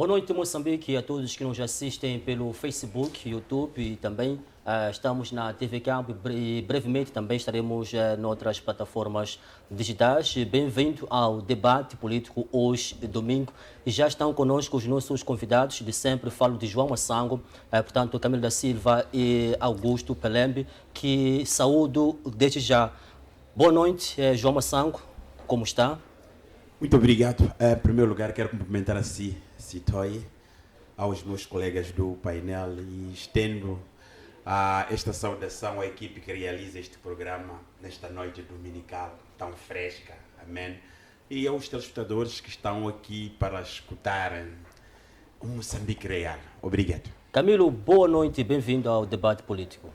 Boa noite, Moçambique, e a todos que nos assistem pelo Facebook, YouTube e também estamos na TV Campo e brevemente também estaremos noutras plataformas digitais. Bem-vindo ao debate político hoje, domingo. E já estão conosco os nossos convidados de sempre. Falo de João Massango, portanto, Camilo da Silva e Augusto Pelembe, que saúdo desde já. Boa noite, João Massango, como está? Muito obrigado. Em primeiro lugar, quero cumprimentar a si, Citoy, aos meus colegas do painel e estendo esta saudação à equipe que realiza este programa nesta noite dominical tão fresca. Amém. E aos telespectadores que estão aqui para escutarem o Moçambique Real. Obrigado. Camilo, boa noite e bem-vindo ao debate político.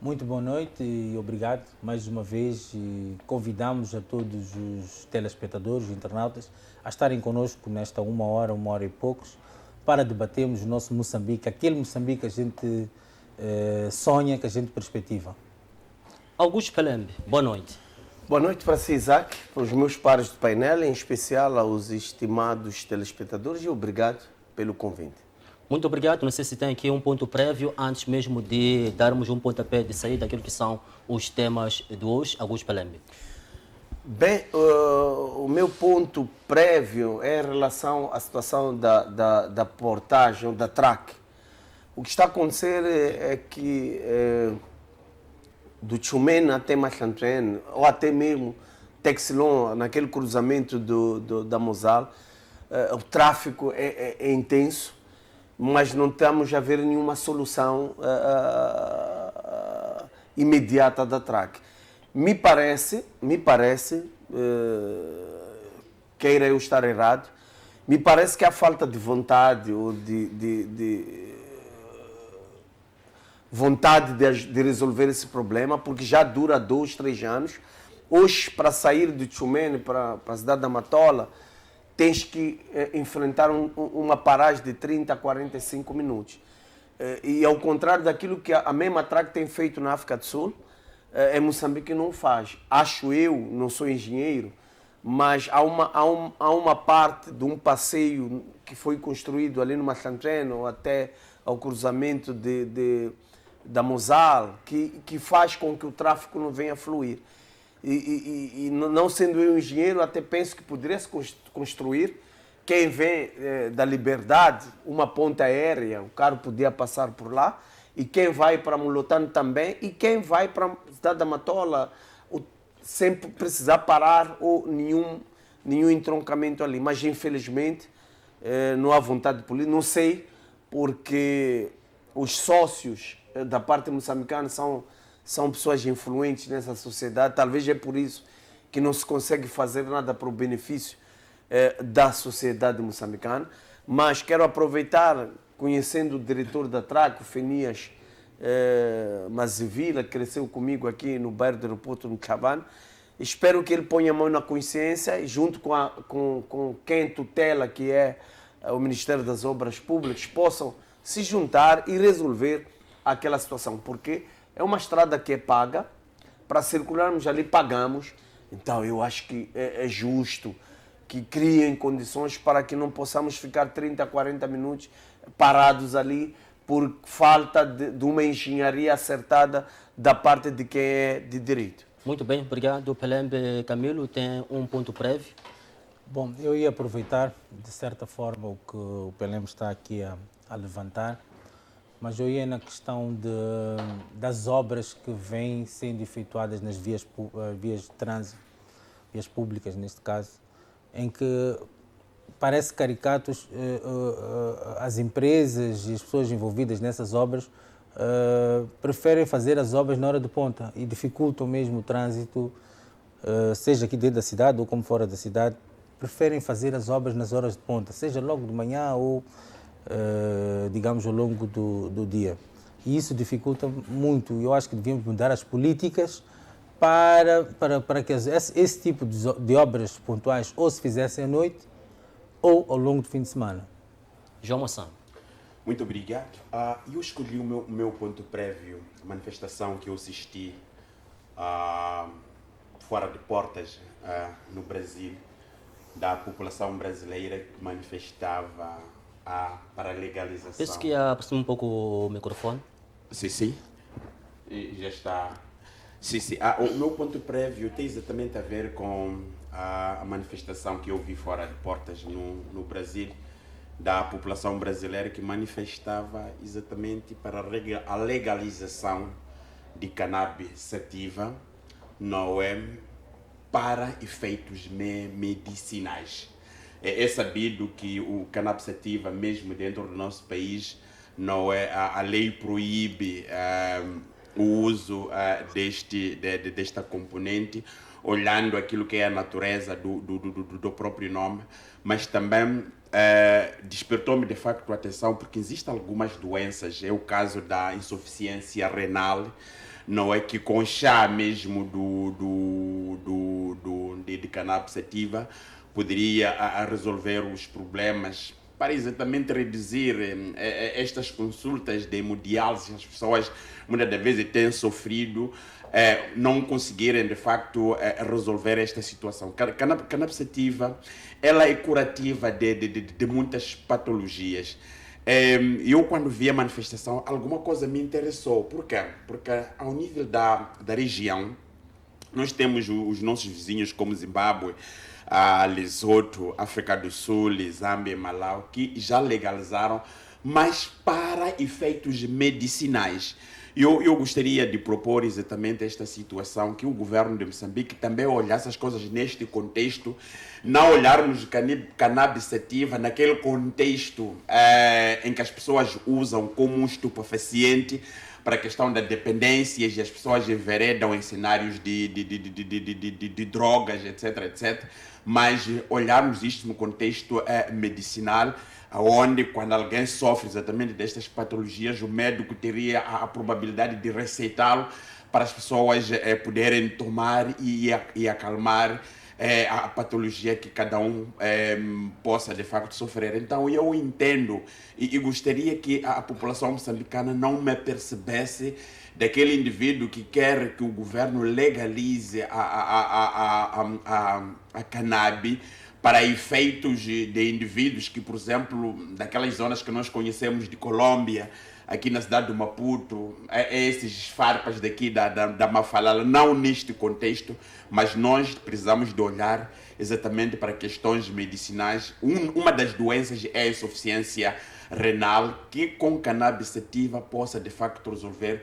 Muito boa noite e obrigado mais uma vez. E convidamos a todos os telespectadores, internautas, a estarem connosco nesta uma hora e poucos, para debatermos o nosso Moçambique, aquele Moçambique que a gente sonha, que a gente perspectiva. Augusto Pelembe, boa noite. Boa noite para si, Isaac, para os meus pares de painel, em especial aos estimados telespectadores, e obrigado pelo convite. Muito obrigado. Não sei se tem aqui um ponto prévio, antes mesmo de darmos um pontapé de saída daquilo que são os temas de hoje. Augusto Pelembe. Bem, o meu ponto prévio é em relação à situação da portagem, da TRAC. O que está a acontecer é que do Tchumene até Machantrene, ou até mesmo Texilon, naquele cruzamento da Mosal, o tráfego é intenso, mas não estamos a ver nenhuma solução imediata da TRAC. Me parece, queira eu estar errado, me parece que há falta de vontade ou de vontade de resolver esse problema, porque já dura 2, 3 anos. Hoje, para sair de Tchumene para a cidade da Matola, tens que enfrentar uma paragem de 30 a 45 minutos. E ao contrário daquilo que a mesma TRAC tem feito na África do Sul, em Moçambique não faz. Acho eu, não sou engenheiro, mas há uma parte de um passeio que foi construído ali no Machantrene ou até ao cruzamento da Mosal, que faz com que o tráfego não venha a fluir. E não sendo eu engenheiro, até penso que poderia se construir. Quem vem da Liberdade, uma ponte aérea, o carro podia passar por lá. E quem vai para Mulotano também. E quem vai para a cidade da Matola, sem precisar parar ou nenhum entroncamento ali. Mas, infelizmente, não há vontade de política. Não sei, porque os sócios da parte moçambicana são pessoas influentes nessa sociedade. Talvez é por isso que não se consegue fazer nada para o benefício da sociedade moçambicana. Mas quero aproveitar, conhecendo o diretor da TRAC, o Fenias Mazivila, que cresceu comigo aqui no bairro do aeroporto no Chavane. Espero que ele ponha a mão na consciência e, junto com quem tutela, que é o Ministério das Obras Públicas, possam se juntar e resolver aquela situação, porque é uma estrada que é paga, para circularmos ali pagamos, então eu acho que é justo que criem condições para que não possamos ficar 30, 40 minutos parados ali por falta de uma engenharia acertada da parte de quem é de direito. Muito bem, obrigado. Pelembe. Camilo, tem um ponto prévio? Bom, eu ia aproveitar, de certa forma, o que o Pelembe está aqui a levantar, mas eu ia na questão das obras que vêm sendo efetuadas nas vias de trânsito, vias públicas neste caso, em que parece caricatos as empresas e as pessoas envolvidas nessas obras preferem fazer as obras na hora de ponta e dificultam mesmo o trânsito, seja aqui dentro da cidade ou como fora da cidade, preferem fazer as obras nas horas de ponta, seja logo de manhã ou digamos, ao longo do dia. E isso dificulta muito. Eu acho que devíamos mudar as políticas para que esse tipo de obras pontuais ou se fizessem à noite ou ao longo do fim de semana. João Massango. Muito obrigado. Eu escolhi o meu ponto prévio, a manifestação que eu assisti fora de portas no Brasil, da população brasileira que manifestava para a legalização. Penso que aproxima um pouco o microfone. Sim. E já está. Sim. O meu ponto prévio tem exatamente a ver com a manifestação que eu vi fora de portas no Brasil, da população brasileira que manifestava exatamente para a legalização de cannabis sativa, não é para efeitos medicinais. É sabido que o cannabis sativa, mesmo dentro do nosso país, não é a lei proíbe o uso desta componente, olhando aquilo que é a natureza do próprio nome, mas também despertou-me de facto a atenção porque existem algumas doenças, é o caso da insuficiência renal, não é, que com chá mesmo de cannabis sativa poderia resolver os problemas para exatamente reduzir estas consultas de hemodiálise. As pessoas muitas das vezes têm sofrido, não conseguirem de facto resolver esta situação. Cannabis sativa, ela é curativa de muitas patologias. Eu, quando vi a manifestação, alguma coisa me interessou. Por quê? Porque ao nível da região, nós temos os nossos vizinhos como Zimbábue, Lesoto, África do Sul, Zâmbia e Malau, que já legalizaram, mas para efeitos medicinais. Eu gostaria de propor exatamente esta situação, que o governo de Moçambique também olhasse as coisas neste contexto, não olharmos cannabis sativa naquele contexto em que as pessoas usam como um estupefaciente para a questão da dependência e as pessoas enveredam em cenários de drogas, etc. Mas olharmos isto no contexto medicinal, onde quando alguém sofre exatamente destas patologias, o médico teria a probabilidade de receitá-lo para as pessoas poderem tomar e acalmar a patologia que cada um possa de facto sofrer. Então eu entendo e gostaria que a população moçambicana não me percebesse daquele indivíduo que quer que o governo legalize a cannabis para efeitos de indivíduos que, por exemplo, daquelas zonas que nós conhecemos de Colômbia, aqui na cidade do Maputo, esses farpas daqui da Mafalala, não neste contexto, mas nós precisamos de olhar exatamente para questões medicinais. Uma das doenças é a insuficiência renal, que com cannabis sativa possa de facto resolver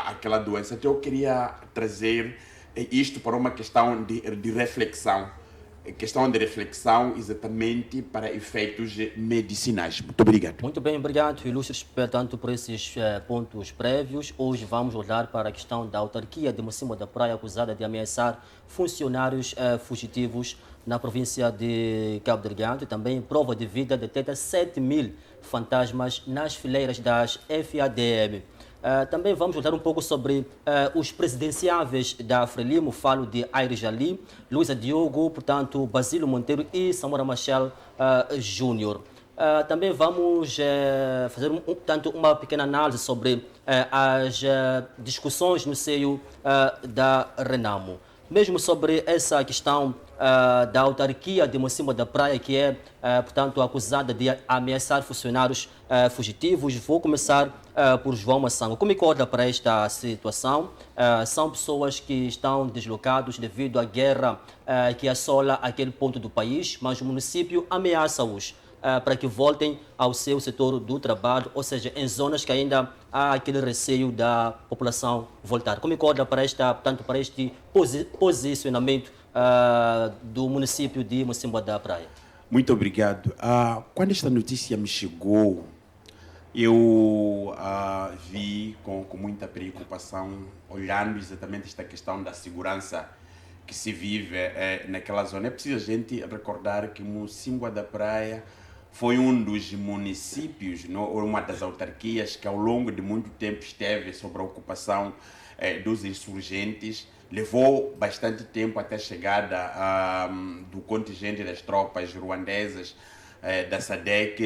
aquela doença. Então eu queria trazer isto para uma questão de reflexão. Questão de reflexão exatamente para efeitos medicinais. Muito obrigado. Muito bem, obrigado, ilustres, portanto, por esses pontos prévios. Hoje vamos olhar para a questão da autarquia de Mocimboa da Praia, acusada de ameaçar funcionários fugitivos na província de Cabo Delgado. Também prova de vida detecta 7.000 fantasmas nas fileiras das FADM. Também vamos olhar um pouco sobre os presidenciáveis da Frelimo. Falo de Aires Jali, Luísa Diogo, portanto, Basílio Monteiro e Samora Machel Júnior. Também vamos fazer uma pequena análise sobre as discussões no seio da Renamo. Mesmo sobre essa questão da autarquia de Mocimboa da Praia, que é, portanto, acusada de ameaçar funcionários fugitivos. Vou começar por João Massango. Como acorda para esta situação? São pessoas que estão deslocados devido à guerra que assola aquele ponto do país, mas o município ameaça-os para que voltem ao seu setor do trabalho, ou seja, em zonas que ainda há aquele receio da população voltar. Como acorda para este posicionamento do município de Mocimboa da Praia? Muito obrigado. Quando esta notícia me chegou, eu vi com muita preocupação, olhando exatamente esta questão da segurança que se vive naquela zona. É preciso a gente recordar que Mocimboa da Praia foi um dos municípios, uma das autarquias que ao longo de muito tempo esteve sob a ocupação dos insurgentes. Levou bastante tempo até a chegada do contingente das tropas ruandesas da SADC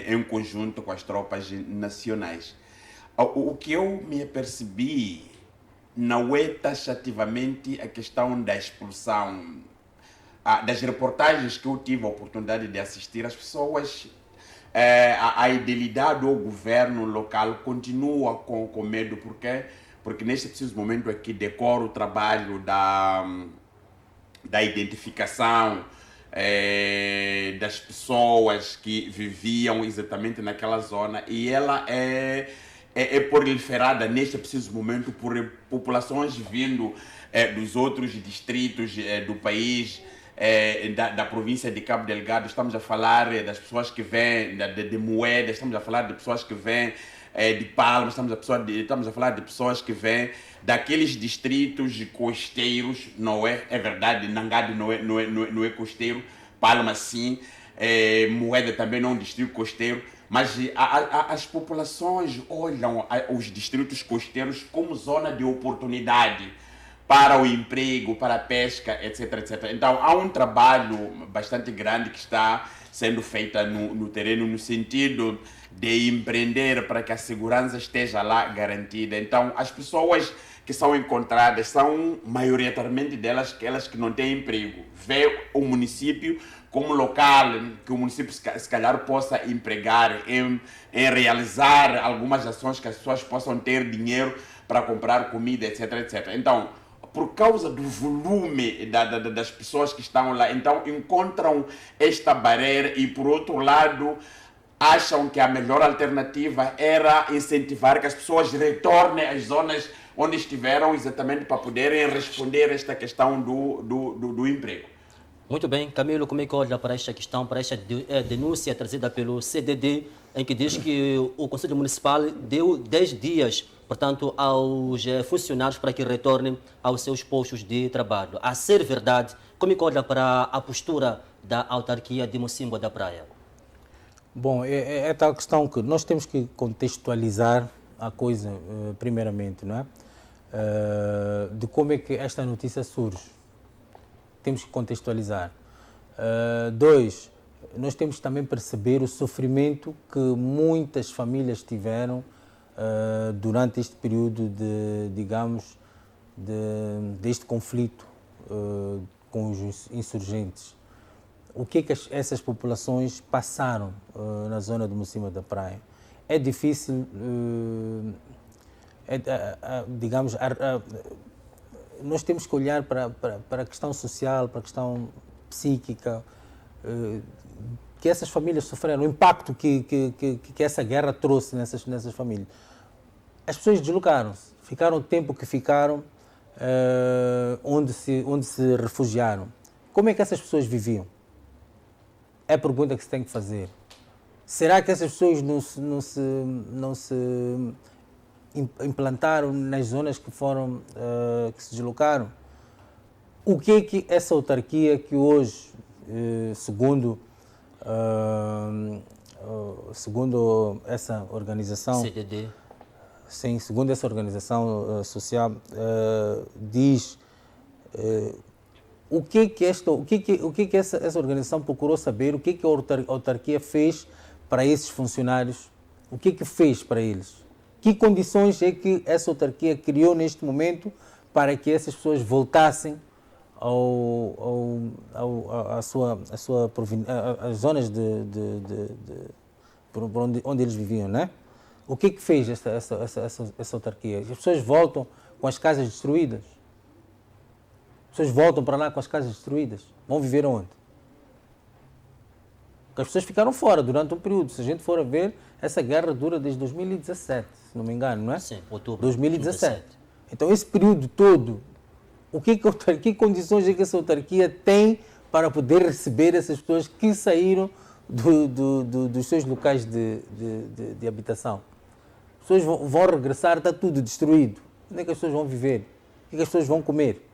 em conjunto com as tropas nacionais. O que eu me apercebi não é taxativamente a questão da expulsão das reportagens que eu tive a oportunidade de assistir, as pessoas, a idealidade do governo local continua com medo, porque neste preciso momento aqui decora o trabalho da identificação das pessoas que viviam exatamente naquela zona, e ela é proliferada neste preciso momento por populações vindo dos outros distritos do país, da província de Cabo Delgado. Estamos a falar das pessoas que vêm de Moeda, estamos a falar de pessoas que vêm de Palma, estamos a falar de pessoas que vêm daqueles distritos costeiros, não é? É verdade, Nangade não é costeiro, Palma sim, Moeda também não é um distrito costeiro, mas as populações olham os distritos costeiros como zona de oportunidade para o emprego, para a pesca, etc, etc. Então, há um trabalho bastante grande que está sendo feito no terreno, no sentido de empreender para que a segurança esteja lá garantida. Então, as pessoas que são encontradas são maioritariamente aquelas que não têm emprego. Vê o município como local que o município se calhar possa empregar em realizar algumas ações que as pessoas possam ter dinheiro para comprar comida, etc, etc. Então, por causa do volume das pessoas que estão lá, então encontram esta barreira e, por outro lado, acham que a melhor alternativa era incentivar que as pessoas retornem às zonas onde estiveram, exatamente para poderem responder a esta questão do emprego. Muito bem, Camilo, como é que olha para esta questão, para esta denúncia trazida pelo CDD, em que diz que o Conselho Municipal deu 10 dias, portanto, aos funcionários para que retornem aos seus postos de trabalho? A ser verdade, como é que olha para a postura da autarquia de Mocimboa da Praia? Bom, é tal questão que nós temos que contextualizar a coisa, primeiramente, não é? De como é que esta notícia surge. Temos que contextualizar. Dois, nós temos que também perceber o sofrimento que muitas famílias tiveram durante este período deste conflito com os insurgentes. O que é que essas populações passaram na zona do Mocimboa da Praia? É difícil, nós temos que olhar para a questão social, para a questão psíquica, que essas famílias sofreram, o impacto que essa guerra trouxe nessas famílias. As pessoas deslocaram-se, ficaram o tempo que ficaram, onde se refugiaram. Como é que essas pessoas viviam? É a pergunta que se tem que fazer. Será que essas pessoas não se implantaram nas zonas que se deslocaram? O que é que essa autarquia que hoje, segundo essa organização CDD, sim, segundo essa organização social, diz, o que essa organização procurou saber, o que a autarquia fez para esses funcionários, o que fez para eles? Que condições é que essa autarquia criou neste momento para que essas pessoas voltassem às zonas onde eles viviam, né? O que fez essa autarquia? As pessoas voltam com as casas destruídas. As pessoas voltam para lá com as casas destruídas. Vão viver onde? Porque as pessoas ficaram fora durante um período. Se a gente for a ver, essa guerra dura desde 2017, se não me engano, não é? Sim, outubro. 2017. Então, esse período todo, que condições é que essa autarquia tem para poder receber essas pessoas que saíram dos seus locais de habitação? As pessoas vão regressar, está tudo destruído. Onde é que as pessoas vão viver? O que é que as pessoas vão comer?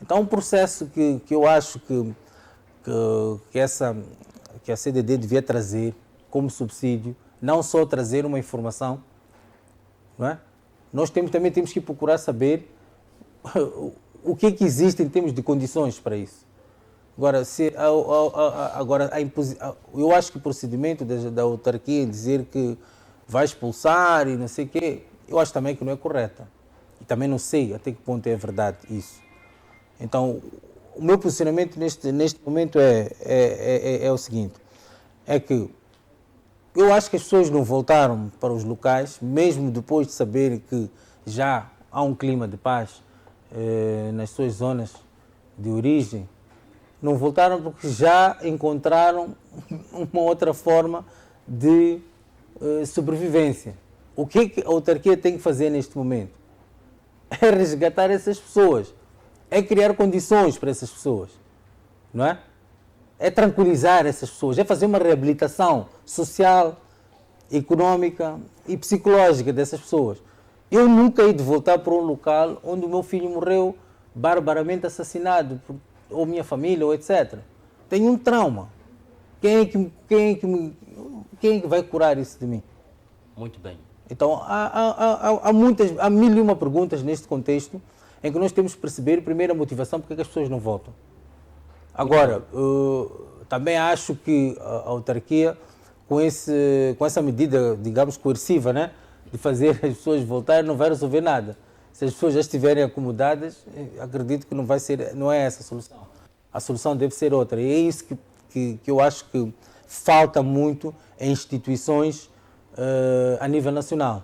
Então, um processo que eu acho que a CDD devia trazer como subsídio, não só trazer uma informação, não é? Nós também temos que procurar saber o que existe em termos de condições para isso. Agora, eu acho que o procedimento da autarquia em dizer que vai expulsar e não sei o quê, eu acho também que não é correto. E também não sei até que ponto é verdade isso. Então, o meu posicionamento neste momento é o seguinte, é que eu acho que as pessoas não voltaram para os locais, mesmo depois de saberem que já há um clima de paz nas suas zonas de origem. Não voltaram porque já encontraram uma outra forma de sobrevivência. O que é que a autarquia tem que fazer neste momento? É resgatar essas pessoas, é criar condições para essas pessoas, não é? É tranquilizar essas pessoas, é fazer uma reabilitação social, económica e psicológica dessas pessoas. Eu nunca hei de voltar para um local onde o meu filho morreu barbaramente assassinado, ou minha família, ou etc. Tenho um trauma. Quem é que vai curar isso de mim? Muito bem. Então, há mil e uma perguntas neste contexto em que nós temos que perceber, primeiro, a motivação, porque é que as pessoas não voltam. Agora, também acho que a autarquia, com essa medida, digamos, coerciva, né, de fazer as pessoas voltarem, não vai resolver nada. Se as pessoas já estiverem acomodadas, acredito que não é essa a solução. A solução deve ser outra. E é isso que eu acho que falta muito em instituições a nível nacional.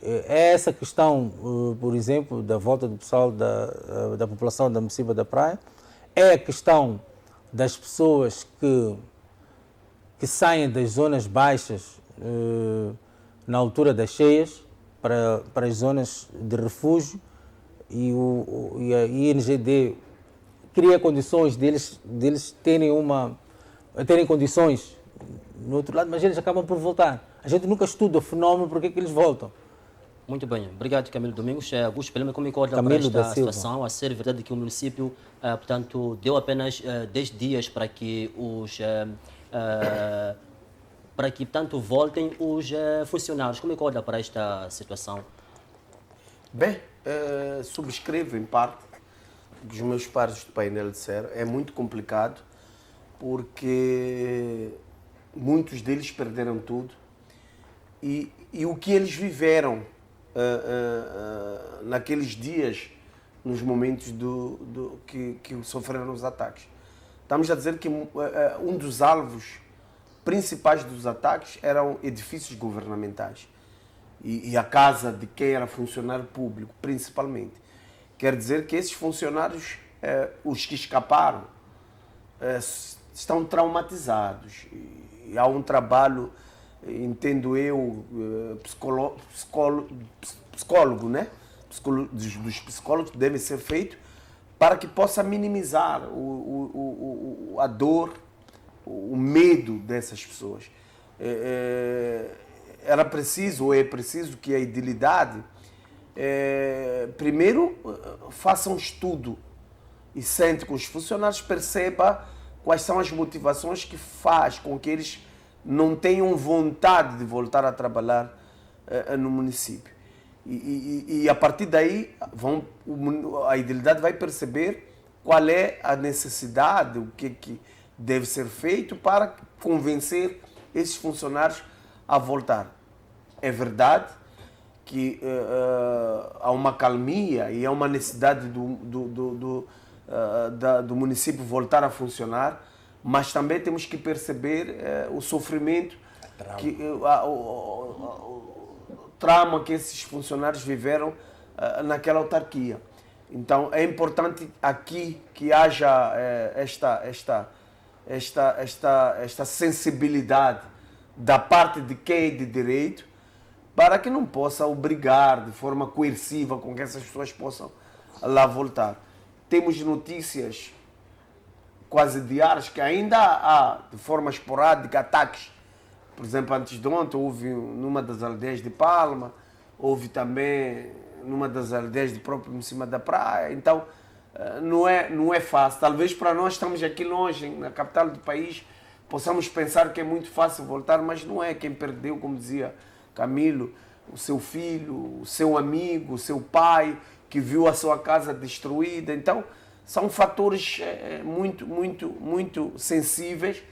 É essa questão, por exemplo, da volta do pessoal da população da Mociba da Praia, é a questão das pessoas que saem das zonas baixas na altura das cheias para as zonas de refúgio e a INGD cria condições deles terem condições no outro lado, mas eles acabam por voltar. A gente nunca estuda o fenómeno, porque é que eles voltam. Muito bem, obrigado Camilo Domingos. Augusto Pelema, como concorda para esta situação, a ser verdade que o município, portanto, deu apenas 10 dias para que portanto, voltem os funcionários. Como concorda para esta situação? Bem, subscrevo em parte o que os meus pares do painel disseram. É muito complicado porque muitos deles perderam tudo e o que eles viveram naqueles dias, nos momentos que sofreram os ataques. Estamos a dizer que um dos alvos principais dos ataques eram edifícios governamentais e a casa de quem era funcionário público, principalmente. Quer dizer que esses funcionários, os que escaparam, estão traumatizados. E há um trabalho, entendo eu, psicólogo, né? Dos psicólogos que deve ser feito para que possa minimizar a dor, o medo dessas pessoas. Era preciso, ou é preciso, que a idilidade primeiro faça um estudo e sente com os funcionários, perceba quais são as motivações que faz com que eles não tenham vontade de voltar a trabalhar no município. E a partir daí a idilidade vai perceber qual é a necessidade, o que deve ser feito para convencer esses funcionários a voltar. É verdade que há uma calmia e há uma necessidade do município voltar a funcionar, mas também temos que perceber o sofrimento, o trauma que esses funcionários viveram naquela autarquia. Então é importante aqui que haja esta sensibilidade da parte de quem é de direito, para que não possa obrigar de forma coerciva com que essas pessoas possam lá voltar. Temos notícias quase diárias que ainda há, de forma esporádica, ataques. Por exemplo, antes de ontem houve numa das aldeias de Palma, houve também numa das aldeias de próprio em cima da praia. Então, não é fácil. Talvez para nós estamos aqui longe, na capital do país, possamos pensar que é muito fácil voltar, mas não é. Quem perdeu, como dizia Camilo, o seu filho, o seu amigo, o seu pai, que viu a sua casa destruída. Então, são fatores muito sensíveis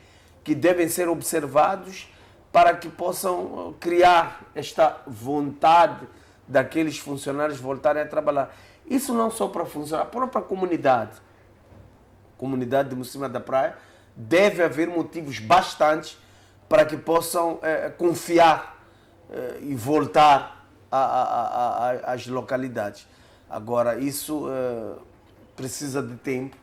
que devem ser observados para que possam criar esta vontade daqueles funcionários voltarem a trabalhar. Isso não só para funcionar, a própria comunidade comunidade de Mocima da Praia, deve haver motivos bastantes para que possam confiar e voltar às localidades. Agora, isso precisa de tempo.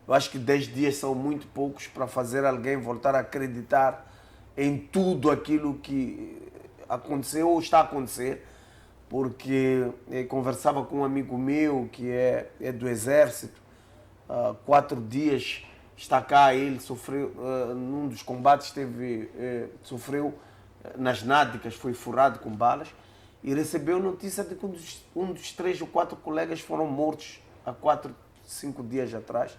Eu acho que 10 dias são muito poucos para fazer alguém voltar a acreditar em tudo aquilo que aconteceu ou está a acontecer, porque eu conversava com um amigo meu que é do Exército, 4 dias está cá, ele sofreu, num dos combates sofreu nas nádegas, foi furado com balas, e recebeu notícia de que um dos 3 ou 4 colegas foram mortos há 4, 5 dias atrás.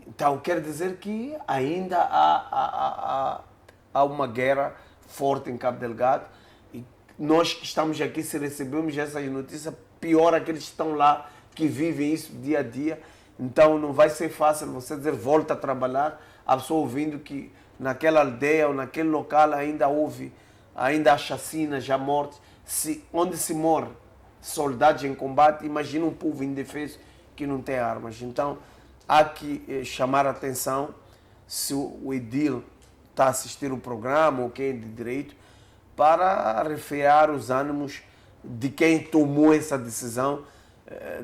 Então, quer dizer que ainda há uma guerra forte em Cabo Delgado, e nós que estamos aqui, se recebemos essas notícias, pior aqueles que estão lá, que vivem isso dia a dia. Então, não vai ser fácil você dizer volta a trabalhar, a pessoa ouvindo que naquela aldeia ou naquele local ainda há chacinas, já mortes. Onde se morre soldados em combate, imagina um povo indefeso que não tem armas. Então, há que chamar a atenção, se o Edil está a assistir o programa ou quem é de direito, para arrefear os ânimos de quem tomou essa decisão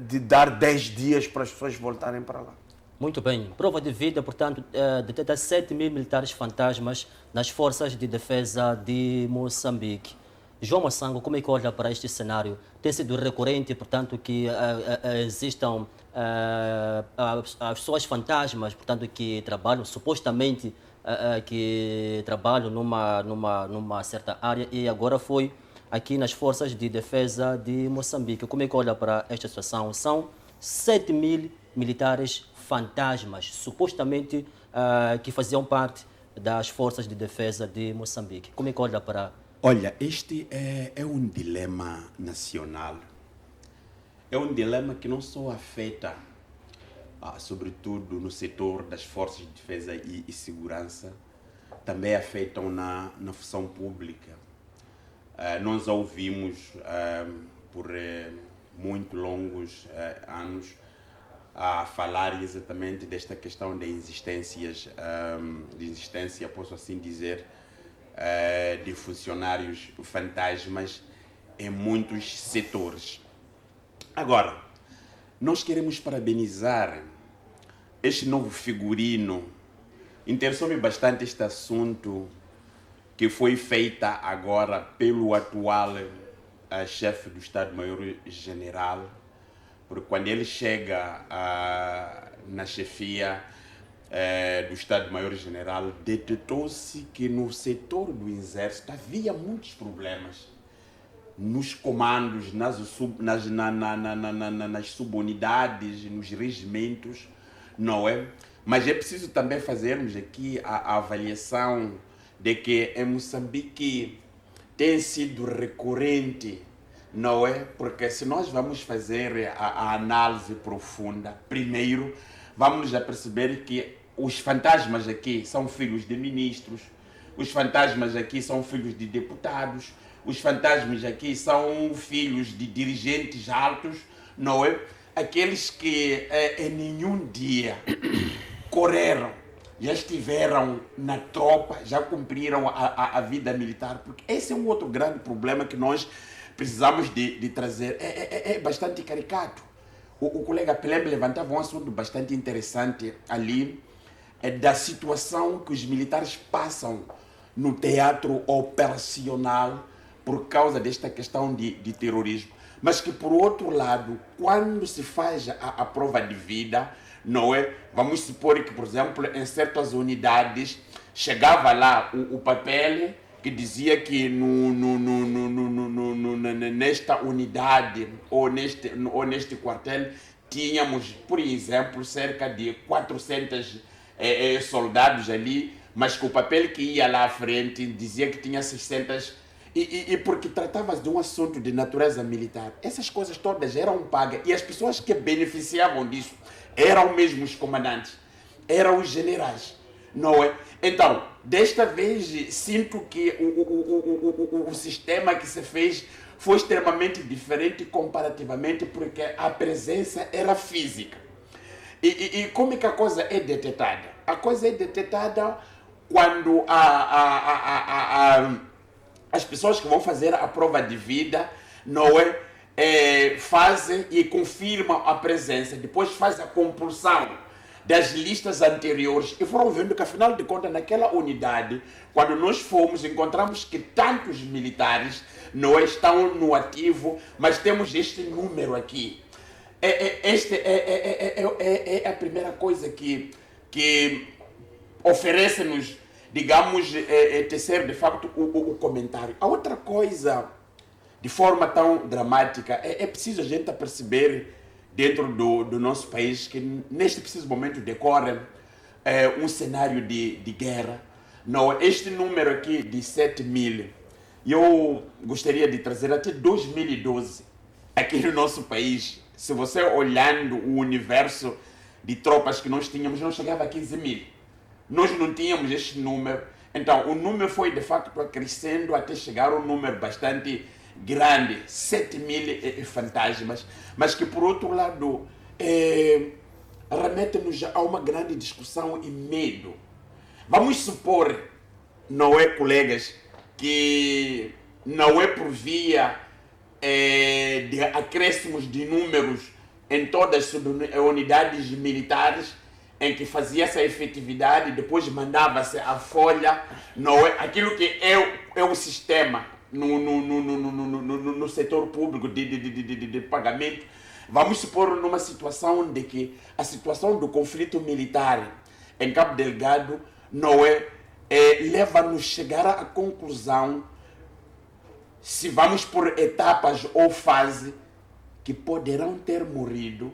de dar 10 dias para as pessoas voltarem para lá. Muito bem. Prova de vida, portanto, de 7 mil militares fantasmas nas forças de defesa de Moçambique. João Massango, como é que olha para este cenário? Tem sido recorrente, portanto, que existam as pessoas fantasmas, portanto, que trabalham, supostamente, que trabalham numa certa área, e agora foi aqui nas forças de defesa de Moçambique. Como é que olha para esta situação? São 7 mil militares fantasmas, supostamente, que faziam parte das forças de defesa de Moçambique. Como é que olha para... Olha, este é um dilema nacional. É um dilema que não só afeta, sobretudo no setor das forças de defesa e segurança, também afetam na função pública. Nós ouvimos por muito longos anos a falar exatamente desta questão de existência, posso assim dizer, de funcionários fantasmas em muitos setores. Agora, nós queremos parabenizar este novo figurino. Interessou-me bastante este assunto que foi feita agora pelo atual chefe do Estado-Maior-General, porque quando ele chega na chefia do Estado-Maior-General, detectou-se que no setor do Exército havia muitos problemas nos comandos, nas subunidades, nos regimentos, não é? Mas é preciso também fazermos aqui a avaliação de que em Moçambique tem sido recorrente, não é? Porque se nós vamos fazer a análise profunda, primeiro vamos a perceber que os fantasmas aqui são filhos de ministros, os fantasmas aqui são filhos de deputados, os fantasmas aqui são filhos de dirigentes altos, não é? Aqueles que em nenhum dia correram, já estiveram na tropa, já cumpriram a vida militar, porque esse é um outro grande problema que nós precisamos de trazer. É bastante caricato. O colega Pelembe levantava um assunto bastante interessante ali, da situação que os militares passam no teatro operacional por causa desta questão de terrorismo. Mas que, por outro lado, quando se faz a prova de vida, não é? Vamos supor que, por exemplo, em certas unidades, chegava lá o papel que dizia que nesta unidade ou neste quartel tínhamos, por exemplo, cerca de 400 soldados ali, mas que o papel que ia lá à frente dizia que tinha 600, e porque tratava-se de um assunto de natureza militar. Essas coisas todas eram pagas, e as pessoas que beneficiavam disso eram mesmo os comandantes, eram os generais, não é? Então, desta vez, sinto que o sistema que se fez foi extremamente diferente comparativamente, porque a presença era física. E como é que a coisa é detetada? A coisa é detetada quando as pessoas que vão fazer a prova de vida, não é, fazem e confirmam a presença, depois fazem a compulsão das listas anteriores e foram vendo que, afinal de contas, naquela unidade, quando nós fomos, encontramos que tantos militares não estão no ativo, mas temos este número aqui. Esta é a primeira coisa que oferece-nos, digamos, tecer de facto o comentário. A outra coisa, de forma tão dramática, é preciso a gente perceber dentro do nosso país que neste preciso momento decorre um cenário de guerra. Não, este número aqui de 7 mil, eu gostaria de trazer até 2012 aqui no nosso país. Se você olhando o universo de tropas que nós tínhamos, não chegava a 15 mil. Nós não tínhamos este número. Então, o número foi, de facto, crescendo até chegar a um número bastante grande, 7 mil fantasmas, mas que, por outro lado, remete-nos a uma grande discussão e medo. Vamos supor, não é, colegas, que não é por via de acréscimos de números em todas as unidades militares em que fazia essa efetividade, depois mandava-se a folha, não é aquilo que é o sistema no setor público de pagamento. Vamos supor numa situação de que a situação do conflito militar em Cabo Delgado não leva-nos a chegar à conclusão, se vamos por etapas ou fase, que poderão ter morrido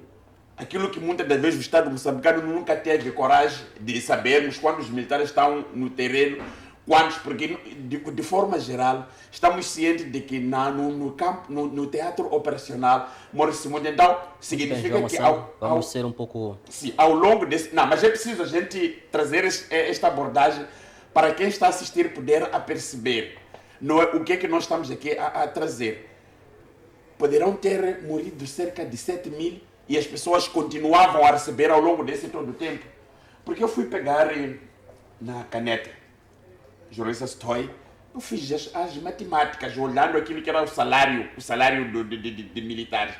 aquilo que muitas das vezes o Estado moçambicano nunca teve coragem de sabermos, quando os militares estão no terreno, quantos, porque de forma geral estamos cientes de que no campo, no teatro operacional morre-se muito. Então significa que vamos ser um pouco... Sim, ao longo desse... Não, mas é preciso a gente trazer esta abordagem para quem está a assistir poder aperceber o que é que nós estamos aqui a trazer. Poderão ter morrido cerca de 7 mil e as pessoas continuavam a receber ao longo desse todo o tempo. Porque eu fui pegar na caneta, jornalista Stoy, eu fiz as matemáticas, olhando aquilo que era o salário de militares.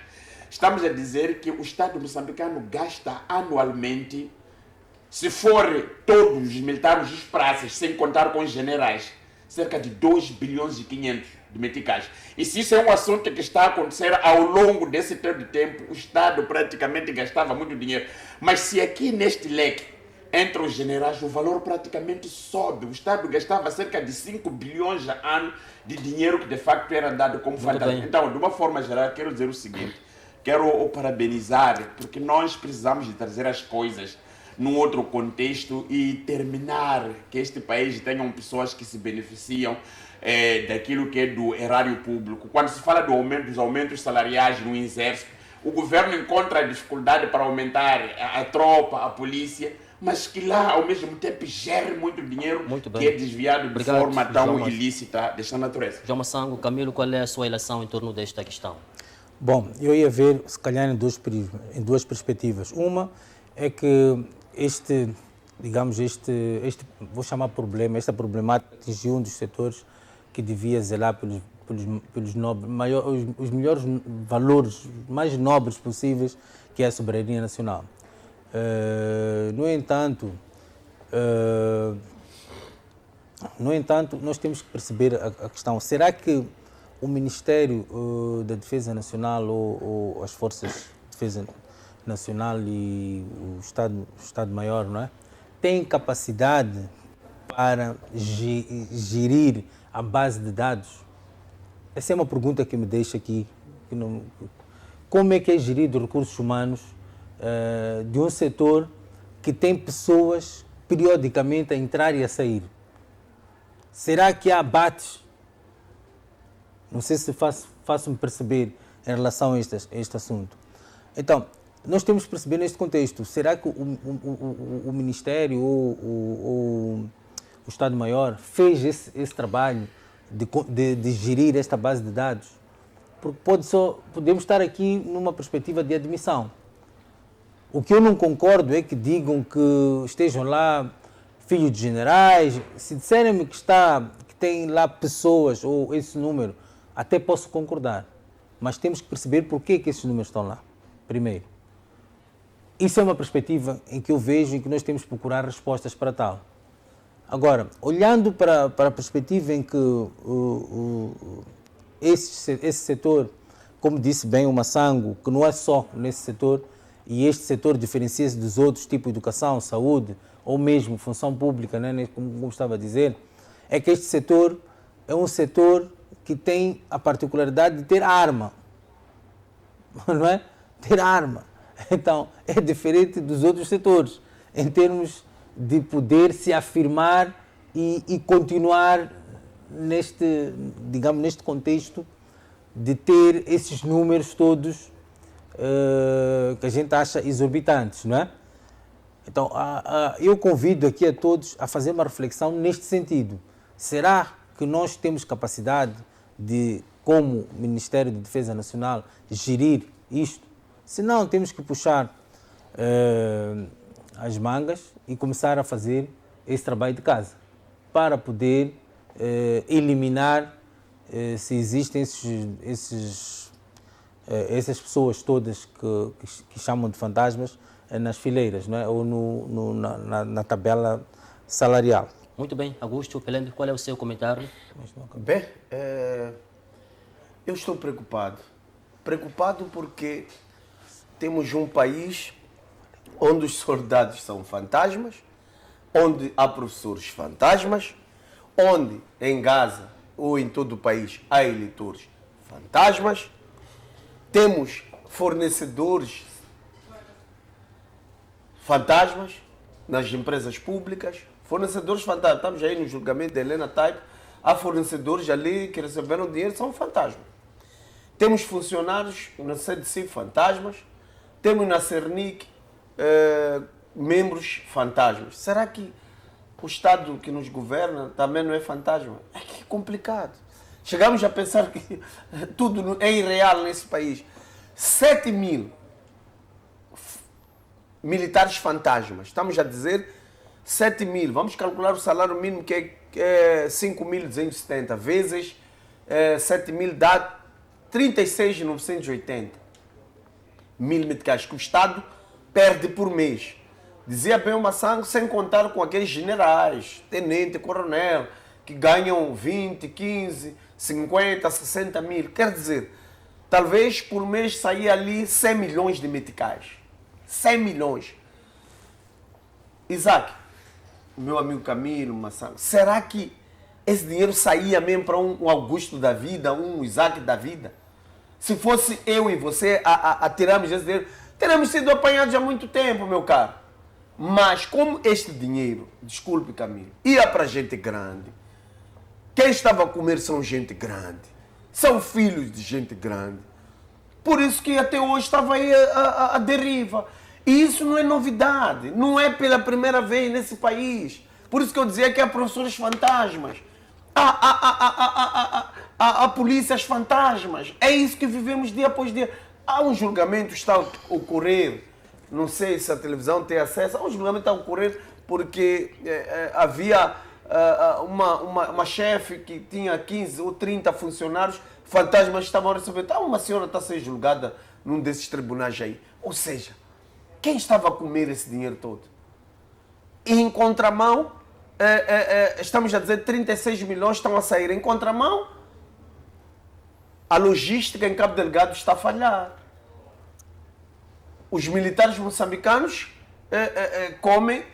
Estamos a dizer que o Estado moçambicano gasta anualmente, se for todos os militares dos praças, sem contar com os generais, cerca de 2 bilhões e 500 de meticais. E se isso é um assunto que está a acontecer ao longo desse todo tempo, o Estado praticamente gastava muito dinheiro. Mas se aqui neste leque, entre os generais, o valor praticamente sobe. O Estado gastava cerca de 5 bilhões a ano de dinheiro que de facto era dado como fantasma. Então, de uma forma geral, quero dizer o seguinte, quero o parabenizar, porque nós precisamos de trazer as coisas num outro contexto e terminar que este país tenham pessoas que se beneficiam daquilo que é do erário público. Quando se fala dos aumentos salariais no exército, o governo encontra dificuldade para aumentar a tropa, a polícia, mas que lá, ao mesmo tempo, gere muito dinheiro que é desviado de forma tão ilícita desta natureza. João Massango, Camilo, qual é a sua relação em torno desta questão? Bom, eu ia ver, se calhar, em duas perspectivas. Uma é que vou chamar problema, esta problemática atingiu um dos setores que devia zelar pelos nobres, os melhores valores, mais nobres possíveis, que é a soberania nacional. No entanto, nós temos que perceber a questão. Será que o Ministério da Defesa Nacional ou as Forças de Defesa Nacional e o Estado-Maior, não é, têm capacidade para gerir a base de dados? Essa é uma pergunta que me deixa aqui. Como é que é gerido recursos humanos de um setor que tem pessoas periodicamente a entrar e a sair? Será que há abates? Não sei se faço-me perceber em relação a este assunto. Então, nós temos que perceber neste contexto, será que o Ministério ou o Estado-Maior fez esse trabalho de gerir esta base de dados? Porque podemos estar aqui numa perspectiva de admissão. O que eu não concordo é que digam que estejam lá filhos de generais. Se disserem-me que tem lá pessoas ou esse número, até posso concordar. Mas temos que perceber por que esses números estão lá, primeiro. Isso é uma perspectiva em que eu vejo e que nós temos que procurar respostas para tal. Agora, olhando para a perspectiva em que esse setor, como disse bem o Massango, que não é só nesse setor, e este setor diferencia-se dos outros, tipo educação, saúde, ou mesmo função pública, né, como estava a dizer, é que este setor é um setor que tem a particularidade de ter arma, não é? Ter arma. Então, é diferente dos outros setores, em termos de poder se afirmar e continuar neste contexto de ter esses números todos que a gente acha exorbitantes, não é? Então, eu convido aqui a todos a fazer uma reflexão neste sentido. Será que nós temos capacidade de, como Ministério da Defesa Nacional, gerir isto? Se não, temos que puxar as mangas e começar a fazer esse trabalho de casa para poder eliminar se existem essas pessoas todas que chamam de fantasmas nas fileiras, não é? Ou na tabela salarial. Muito bem. Augusto Pelende, qual é o seu comentário? Bem, eu estou preocupado. Preocupado porque temos um país onde os soldados são fantasmas, onde há professores fantasmas, onde em Gaza ou em todo o país há eleitores fantasmas, temos fornecedores fantasmas nas empresas públicas, fornecedores fantasmas. Estamos aí no julgamento de Helena Taipo, há fornecedores ali que receberam dinheiro, são fantasmas. Temos funcionários na CDC fantasmas, temos na Cernic membros fantasmas. Será que o Estado que nos governa também não é fantasma? É que é complicado. Chegamos a pensar que tudo é irreal nesse país. 7 mil militares fantasmas. Estamos a dizer 7 mil. Vamos calcular o salário mínimo que é 5.270 vezes 7 mil dá 36.980 mil meticais que o Estado perde por mês. Dizia bem o Massango, sem contar com aqueles generais, tenente, coronel, que ganham 20, 15, 50, 60 mil. Quer dizer, talvez por mês saia ali 100 milhões de meticais. 100 milhões. Isaac, meu amigo Camilo, Massango, será que esse dinheiro saía mesmo para um Augusto da vida, um Isaac da vida? Se fosse eu e você a tirarmos esse dinheiro, teríamos sido apanhados há muito tempo, meu caro. Mas como este dinheiro, desculpe Camilo, ia para gente grande, quem estava a comer são gente grande, são filhos de gente grande. Por isso que até hoje estava aí a deriva. E isso não é novidade, não é pela primeira vez nesse país. Por isso que eu dizia que há professores fantasmas, há polícias fantasmas. É isso que vivemos dia após dia. Há um julgamento que está a ocorrer, não sei se a televisão tem acesso, há um julgamento que está a ocorrer porque havia uma chefe que tinha 15 ou 30 funcionários fantasmas que estavam a receber. Uma senhora está a ser julgada num desses tribunais aí. Ou seja, quem estava a comer esse dinheiro todo? E em contramão, estamos a dizer 36 milhões estão a sair. Em contramão, a logística em Cabo Delgado está a falhar. Os militares moçambicanos comem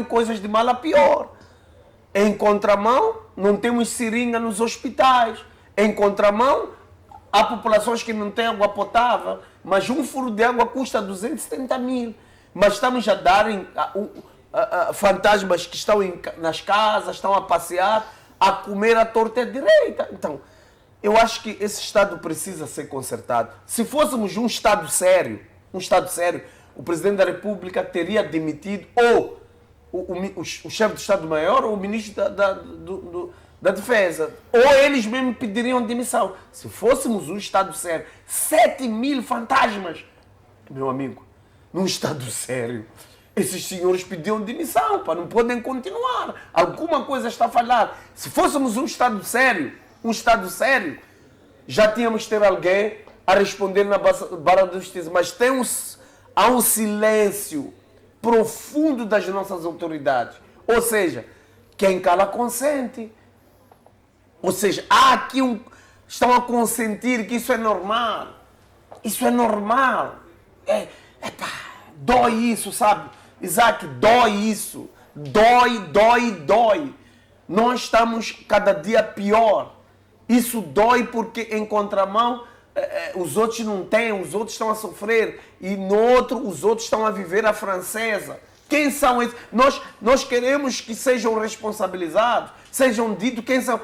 coisas de mal a pior. Em contramão, não temos seringa nos hospitais. Em contramão, há populações que não têm água potável, mas um furo de água custa 270 mil. Mas estamos a dar fantasmas que estão nas casas, estão a passear, a comer à torta e à direita. Então, eu acho que esse Estado precisa ser consertado. Se fôssemos um Estado sério, o Presidente da República teria demitido ou o chefe do Estado-Maior ou o ministro da Defesa. Ou eles mesmo pediriam demissão. Se fôssemos um Estado sério, 7 mil fantasmas. Meu amigo, num estado sério, esses senhores pediam demissão, pá, não podem continuar. Alguma coisa está a falhar. Se fôssemos um estado sério, já tínhamos que ter alguém a responder na barra da justiça. Mas há um silêncio profundo das nossas autoridades. Ou seja, quem cala consente. Ou seja, há aqui estão a consentir que isso é normal. Isso é normal. Dói isso, sabe? Isaac, dói isso. Dói. Nós estamos cada dia pior. Isso dói porque em contramão os outros não têm, os outros estão a sofrer. E no outro, os outros estão a viver a francesa. Quem são esses? Nós queremos que sejam responsabilizados, sejam ditos quem são.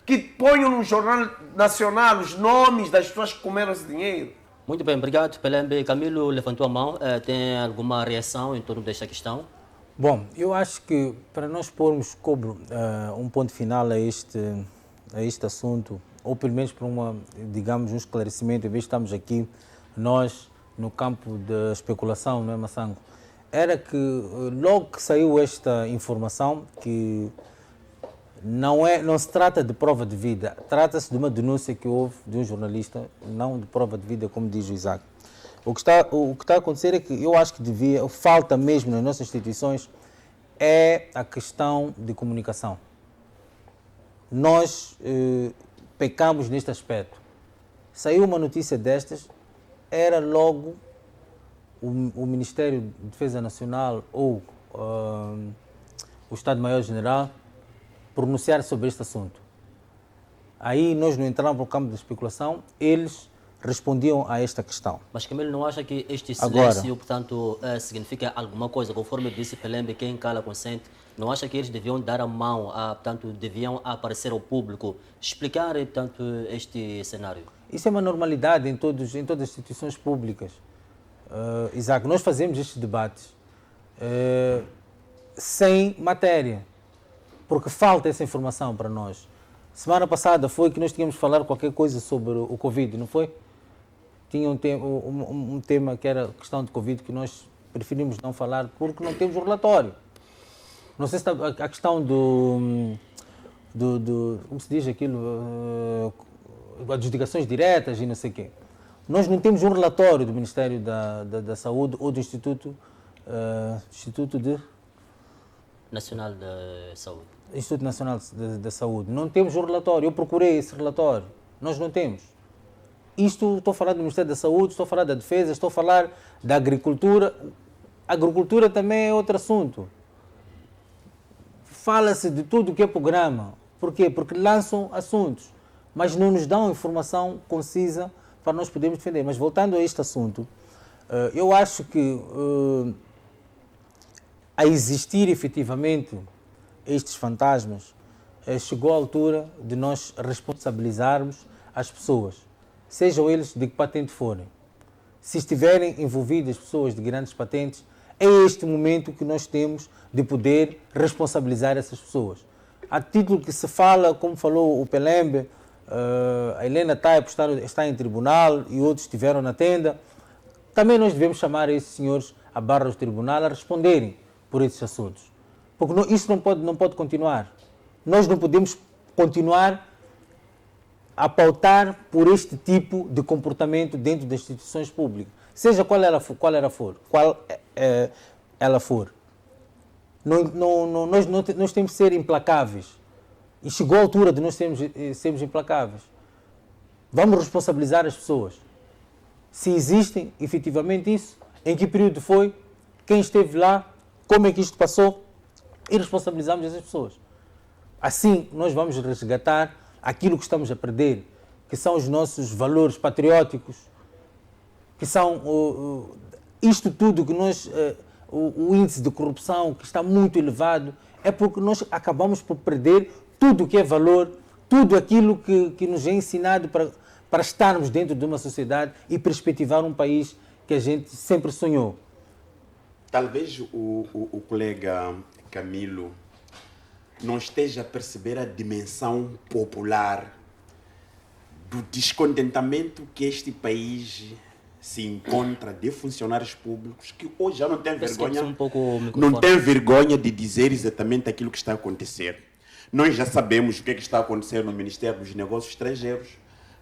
Que ponham no Jornal Nacional os nomes das pessoas que comeram esse dinheiro. Muito bem, obrigado, Pelembe. Camilo levantou a mão. Tem alguma reação em torno desta questão? Bom, eu acho que para nós pormos um ponto final a este assunto, ou pelo menos para digamos, um esclarecimento, em vez de estamos aqui, nós, no campo da especulação, não é, Massango? Era que logo que saiu esta informação, que não se trata de prova de vida, trata-se de uma denúncia que houve de um jornalista, não de prova de vida, como diz o Isaac. O que está a acontecer é que eu acho que falta mesmo nas nossas instituições é a questão de comunicação. Nós pecamos neste aspecto. Saiu uma notícia destas, era logo o Ministério de Defesa Nacional ou o Estado-Maior-General pronunciar sobre este assunto. Aí nós não entramos no campo da especulação, eles respondiam a esta questão. Mas Camilo, não acha que este silêncio, portanto, significa alguma coisa? Conforme disse Pelembe, quem cala consente. Não acha que eles deviam dar a mão, portanto, deviam aparecer ao público, explicar, portanto, este cenário? Isso é uma normalidade em todas as instituições públicas. Isaac, nós fazemos estes debates sem matéria, porque falta essa informação para nós. Semana passada foi que nós tínhamos de falar qualquer coisa sobre o Covid, não foi? Tinha um tema que era a questão de Covid que nós preferimos não falar porque não temos o relatório. Não sei se está a questão do como se diz aquilo, adjudicações diretas e não sei o quê. Nós não temos um relatório do Ministério da Saúde ou do Instituto Nacional da Saúde. Instituto Nacional da Saúde. Não temos um relatório. Eu procurei esse relatório. Nós não temos. Estou a falar do Ministério da Saúde, estou a falar da Defesa, estou a falar da Agricultura. A agricultura também é outro assunto. Fala-se de tudo o que é programa. Por quê? Porque lançam assuntos, mas não nos dão informação concisa para nós podermos defender. Mas voltando a este assunto, eu acho que a existir efetivamente estes fantasmas, chegou a altura de nós responsabilizarmos as pessoas, sejam eles de que patente forem. Se estiverem envolvidas pessoas de grandes patentes, é este momento que nós temos de poder responsabilizar essas pessoas. A título que se fala, como falou o Pelembe, a Helena Taipo está em tribunal e outros estiveram na tenda, também nós devemos chamar esses senhores à barra do tribunal a responderem por esses assuntos. Porque isso não pode continuar. Nós não podemos continuar a pautar por este tipo de comportamento dentro das instituições públicas, seja qual ela for. Nós temos que ser implacáveis. E chegou a altura de nós sermos implacáveis. Vamos responsabilizar as pessoas. Se existem, efetivamente, isso, em que período foi, quem esteve lá, como é que isto passou, e responsabilizamos essas pessoas. Assim, nós vamos resgatar aquilo que estamos a perder, que são os nossos valores patrióticos, que são isto tudo que nós, o índice de corrupção que está muito elevado, é porque nós acabamos por perder tudo o que é valor, tudo aquilo que nos é ensinado para estarmos dentro de uma sociedade e perspectivar um país que a gente sempre sonhou. Talvez o colega Camilo não esteja a perceber a dimensão popular do descontentamento que este país se encontra de funcionários públicos que hoje já não têm vergonha, Um pouco o não microfone. têm vergonha de dizer exatamente aquilo que está a acontecer. Nós já sabemos o que é que está a acontecer no Ministério dos Negócios Estrangeiros,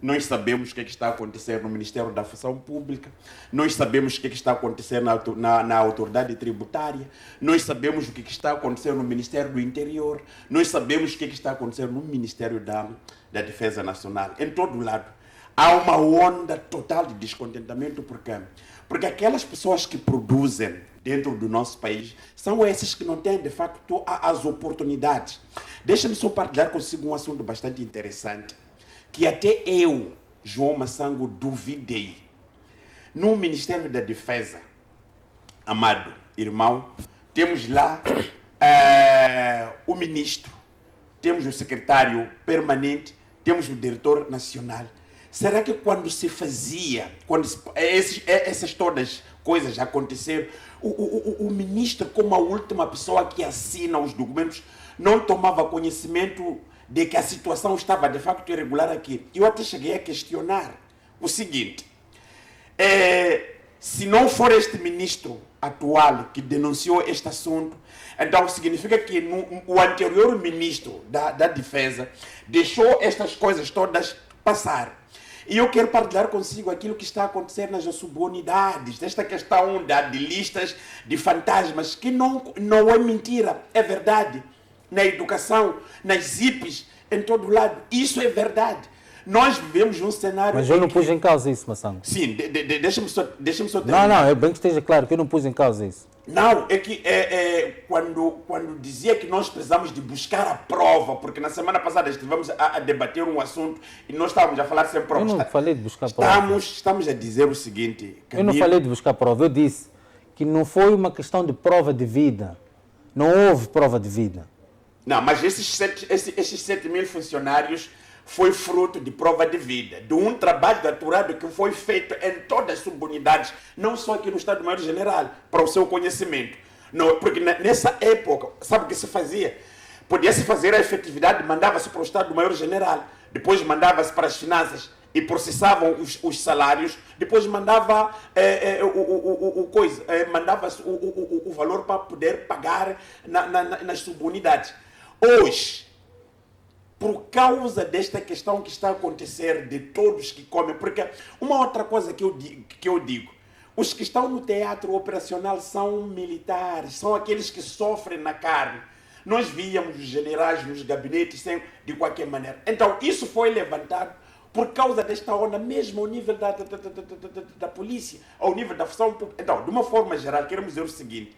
nós sabemos o que é que está a acontecer no Ministério da Função Pública, nós sabemos o que é que está a acontecer na Autoridade Tributária, nós sabemos o que é que está a acontecer no Ministério do Interior, nós sabemos o que é que está a acontecer no Ministério da Defesa Nacional, em todo lado. Há uma onda total de descontentamento, porque aquelas pessoas que produzem dentro do nosso país são essas que não têm, de facto, as oportunidades. Deixa-me só partilhar consigo um assunto bastante interessante, que até eu, João Massango, duvidei. No Ministério da Defesa, amado irmão, temos lá o ministro, temos o secretário permanente, temos o diretor nacional. Será que quando se fazia, essas todas coisas aconteceram, o ministro, como a última pessoa que assina os documentos, não tomava conhecimento de que a situação estava de facto irregular aqui? Eu até cheguei a questionar o seguinte: se não for este ministro atual que denunciou este assunto, então significa que o anterior ministro da Defesa deixou estas coisas todas passar. E eu quero partilhar consigo aquilo que está a acontecer nas subunidades, desta questão de listas de fantasmas, que não é mentira, é verdade. Na educação, nas IPs, em todo lado, isso é verdade. Nós vivemos um cenário... Mas eu não pus em causa isso, Massango. Sim, deixa-me só terminar. Não, é bem que esteja claro que eu não pus em causa isso. Não, é que quando dizia que nós precisamos de buscar a prova, porque na semana passada estivemos a debater um assunto e nós estávamos a falar sem prova. Eu não falei de buscar prova. Estamos a dizer o seguinte, Camilo. Eu não falei de buscar prova, eu disse que não foi uma questão de prova de vida. Não houve prova de vida. Não, mas esses 7 mil funcionários foi fruto de prova de vida, de um trabalho doutorado que foi feito em todas as subunidades, não só aqui no Estado-Maior General, para o seu conhecimento. Não, porque nessa época, sabe o que se fazia? Podia-se fazer a efetividade, mandava-se para o Estado-Maior General, depois mandava-se para as finanças e processavam os salários, depois mandava mandava-se o valor para poder pagar nas subunidades. Hoje, por causa desta questão que está a acontecer de todos que comem, porque uma outra coisa que eu digo, os que estão no teatro operacional são militares, são aqueles que sofrem na carne. Nós víamos os generais nos gabinetes de qualquer maneira. Então, isso foi levantado por causa desta onda, mesmo ao nível da polícia, ao nível da função pública. Então, de uma forma geral, queremos dizer o seguinte: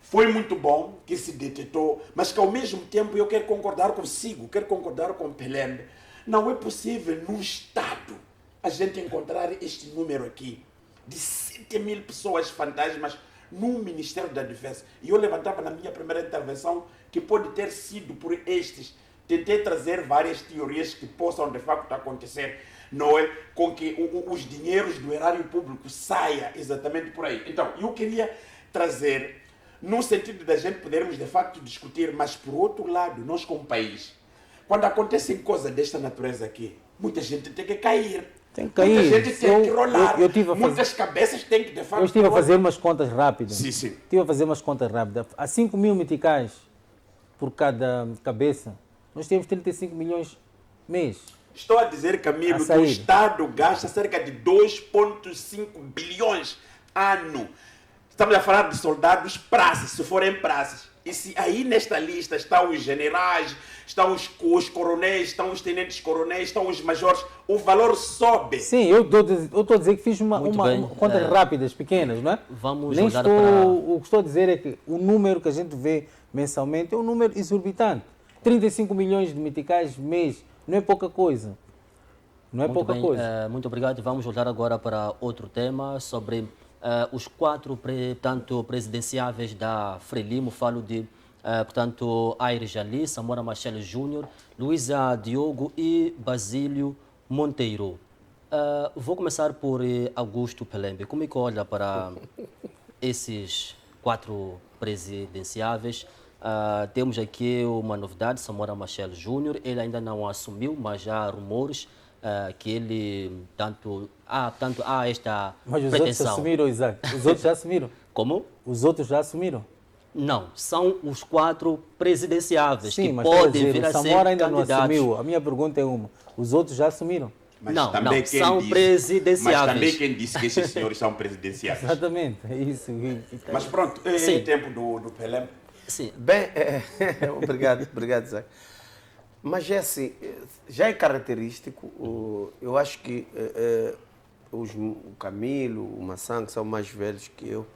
foi muito bom que se detectou, mas que ao mesmo tempo eu quero concordar consigo, quero concordar com o Pelembe. Não é possível num Estado a gente encontrar este número aqui, de 7 mil pessoas fantasmas no Ministério da Defesa. E eu levantava na minha primeira intervenção que pode ter sido por estes. Tentei trazer várias teorias que possam de facto acontecer, não é? Com que os dinheiros do erário público saia exatamente por aí. Então, eu queria trazer, no sentido da gente podermos de facto discutir, mas por outro lado, nós como país, quando acontecem coisas desta natureza aqui, muita gente tem que cair. Tem que cair. Muita gente tem que rolar. Muitas cabeças têm que de facto... Eu estive a fazer umas contas rápidas. Sim. Estive a fazer umas contas rápidas. Há 5 mil meticais por cada cabeça. Nós temos 35 milhões mês. Estou a dizer, Camilo, que o Estado gasta cerca de 2,5 bilhões ano. Estamos a falar de soldados praças, se forem praças. E se aí nesta lista estão os generais, estão os coronéis, estão os tenentes coronéis, estão os majores, o valor sobe. Sim, eu estou a dizer que fiz uma contas rápidas, pequenas, não é? Vamos Nem olhar estou, para... O que estou a dizer é que o número que a gente vê mensalmente é um número exorbitante. 35 milhões de meticais mês, não é pouca coisa. Não é pouca coisa. Muito obrigado. Vamos olhar agora para outro tema sobre os 4 presidenciáveis da Frelimo. Falo de, portanto, Aires Jali, Samora Machel Júnior, Luísa Diogo e Basílio Monteiro. Vou começar por Augusto Pelembe. Como é que olha para esses 4 presidenciáveis? Temos aqui uma novidade, Samora Machel Júnior. Ele ainda não assumiu, mas já há rumores que ele tanto há esta Mas os outros pretensão. assumiram, Isaac. Os outros já assumiram. Como? Os outros já assumiram. Não, são os 4 presidenciáveis Sim, que mas estou a podem dizer, vir o a ser Samora ainda não candidatos. assumiu. A minha pergunta é uma. Os outros já assumiram. Mas Não, também não, quem são disse- presidenciáveis. Mas também quem disse que esses senhores são presidenciais. Exatamente, é isso. Mas pronto, Sim. é tempo do Pelé. Sim. Bem, obrigado, Zé. Mas é assim, já é característico, eu acho que o Camilo, o Maçã, que são mais velhos que eu,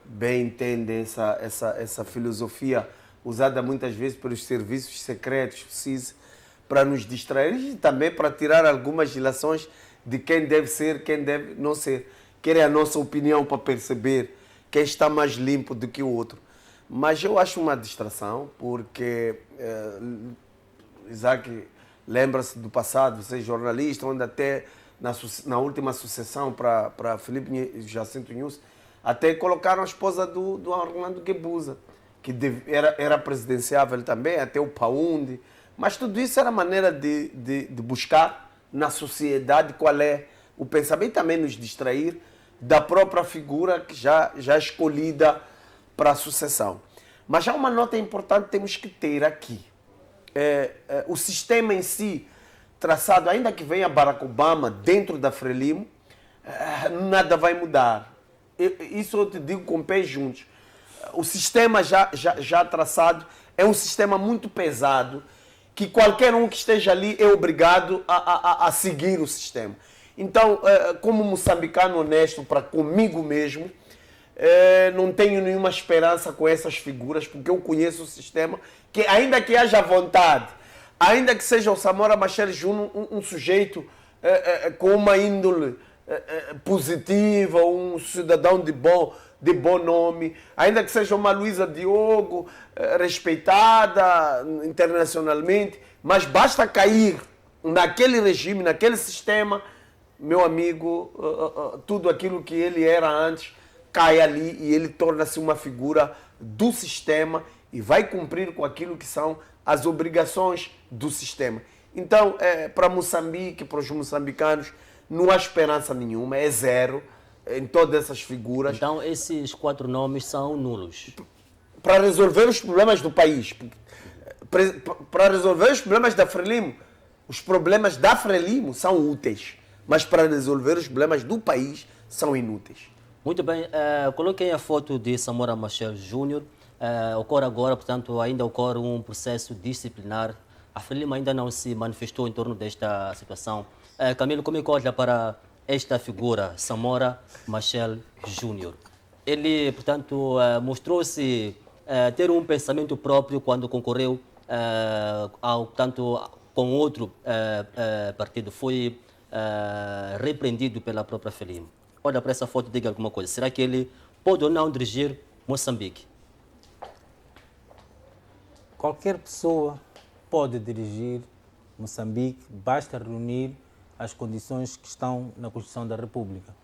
bem entendem essa filosofia usada muitas vezes pelos serviços secretos, para nos distrair e também para tirar algumas ilações de quem deve ser, quem deve não ser. Querem a nossa opinião para perceber quem está mais limpo do que o outro. Mas eu acho uma distração, porque Isaac lembra-se do passado, você é jornalista, onde até na última sucessão para Felipe Jacinto Nunes, até colocaram a esposa do Orlando Guebuza, que era presidenciável também, até o Paundi. Mas tudo isso era maneira de buscar na sociedade qual é o pensamento e também nos distrair da própria figura que já escolhida para a sucessão. Mas há uma nota importante que temos que ter aqui. O sistema em si, traçado, ainda que venha Barack Obama dentro da Frelimo, nada vai mudar. Isso eu te digo com pés juntos. O sistema já traçado é um sistema muito pesado, que qualquer um que esteja ali é obrigado a seguir o sistema. Então, como moçambicano honesto para comigo mesmo, não tenho nenhuma esperança com essas figuras, porque eu conheço o sistema, que ainda que haja vontade, ainda que seja o Samora Machel Júnior um sujeito com uma índole positiva, um cidadão de bom nome, ainda que seja uma Luísa Diogo, respeitada internacionalmente, mas basta cair naquele regime, naquele sistema, meu amigo, tudo aquilo que ele era antes cai ali e ele torna-se uma figura do sistema e vai cumprir com aquilo que são as obrigações do sistema. Então, para Moçambique, para os moçambicanos, não há esperança nenhuma, é zero em todas essas figuras. Então, esses 4 nomes são nulos. Para resolver os problemas do país, para resolver os problemas da Frelimo, os problemas da Frelimo são úteis, mas para resolver os problemas do país são inúteis. Muito bem, coloquei a foto de Samora Machel Júnior. Ocorre agora, portanto, ainda ocorre um processo disciplinar. A Frelimo ainda não se manifestou em torno desta situação. Camilo, como é que olha para esta figura, Samora Machel Júnior? Ele, portanto, mostrou-se ter um pensamento próprio quando concorreu tanto com outro partido. Foi repreendido pela própria Frelimo. Olha para essa foto e diga alguma coisa. Será que ele pode ou não dirigir Moçambique? Qualquer pessoa pode dirigir Moçambique, basta reunir as condições que estão na Constituição da República.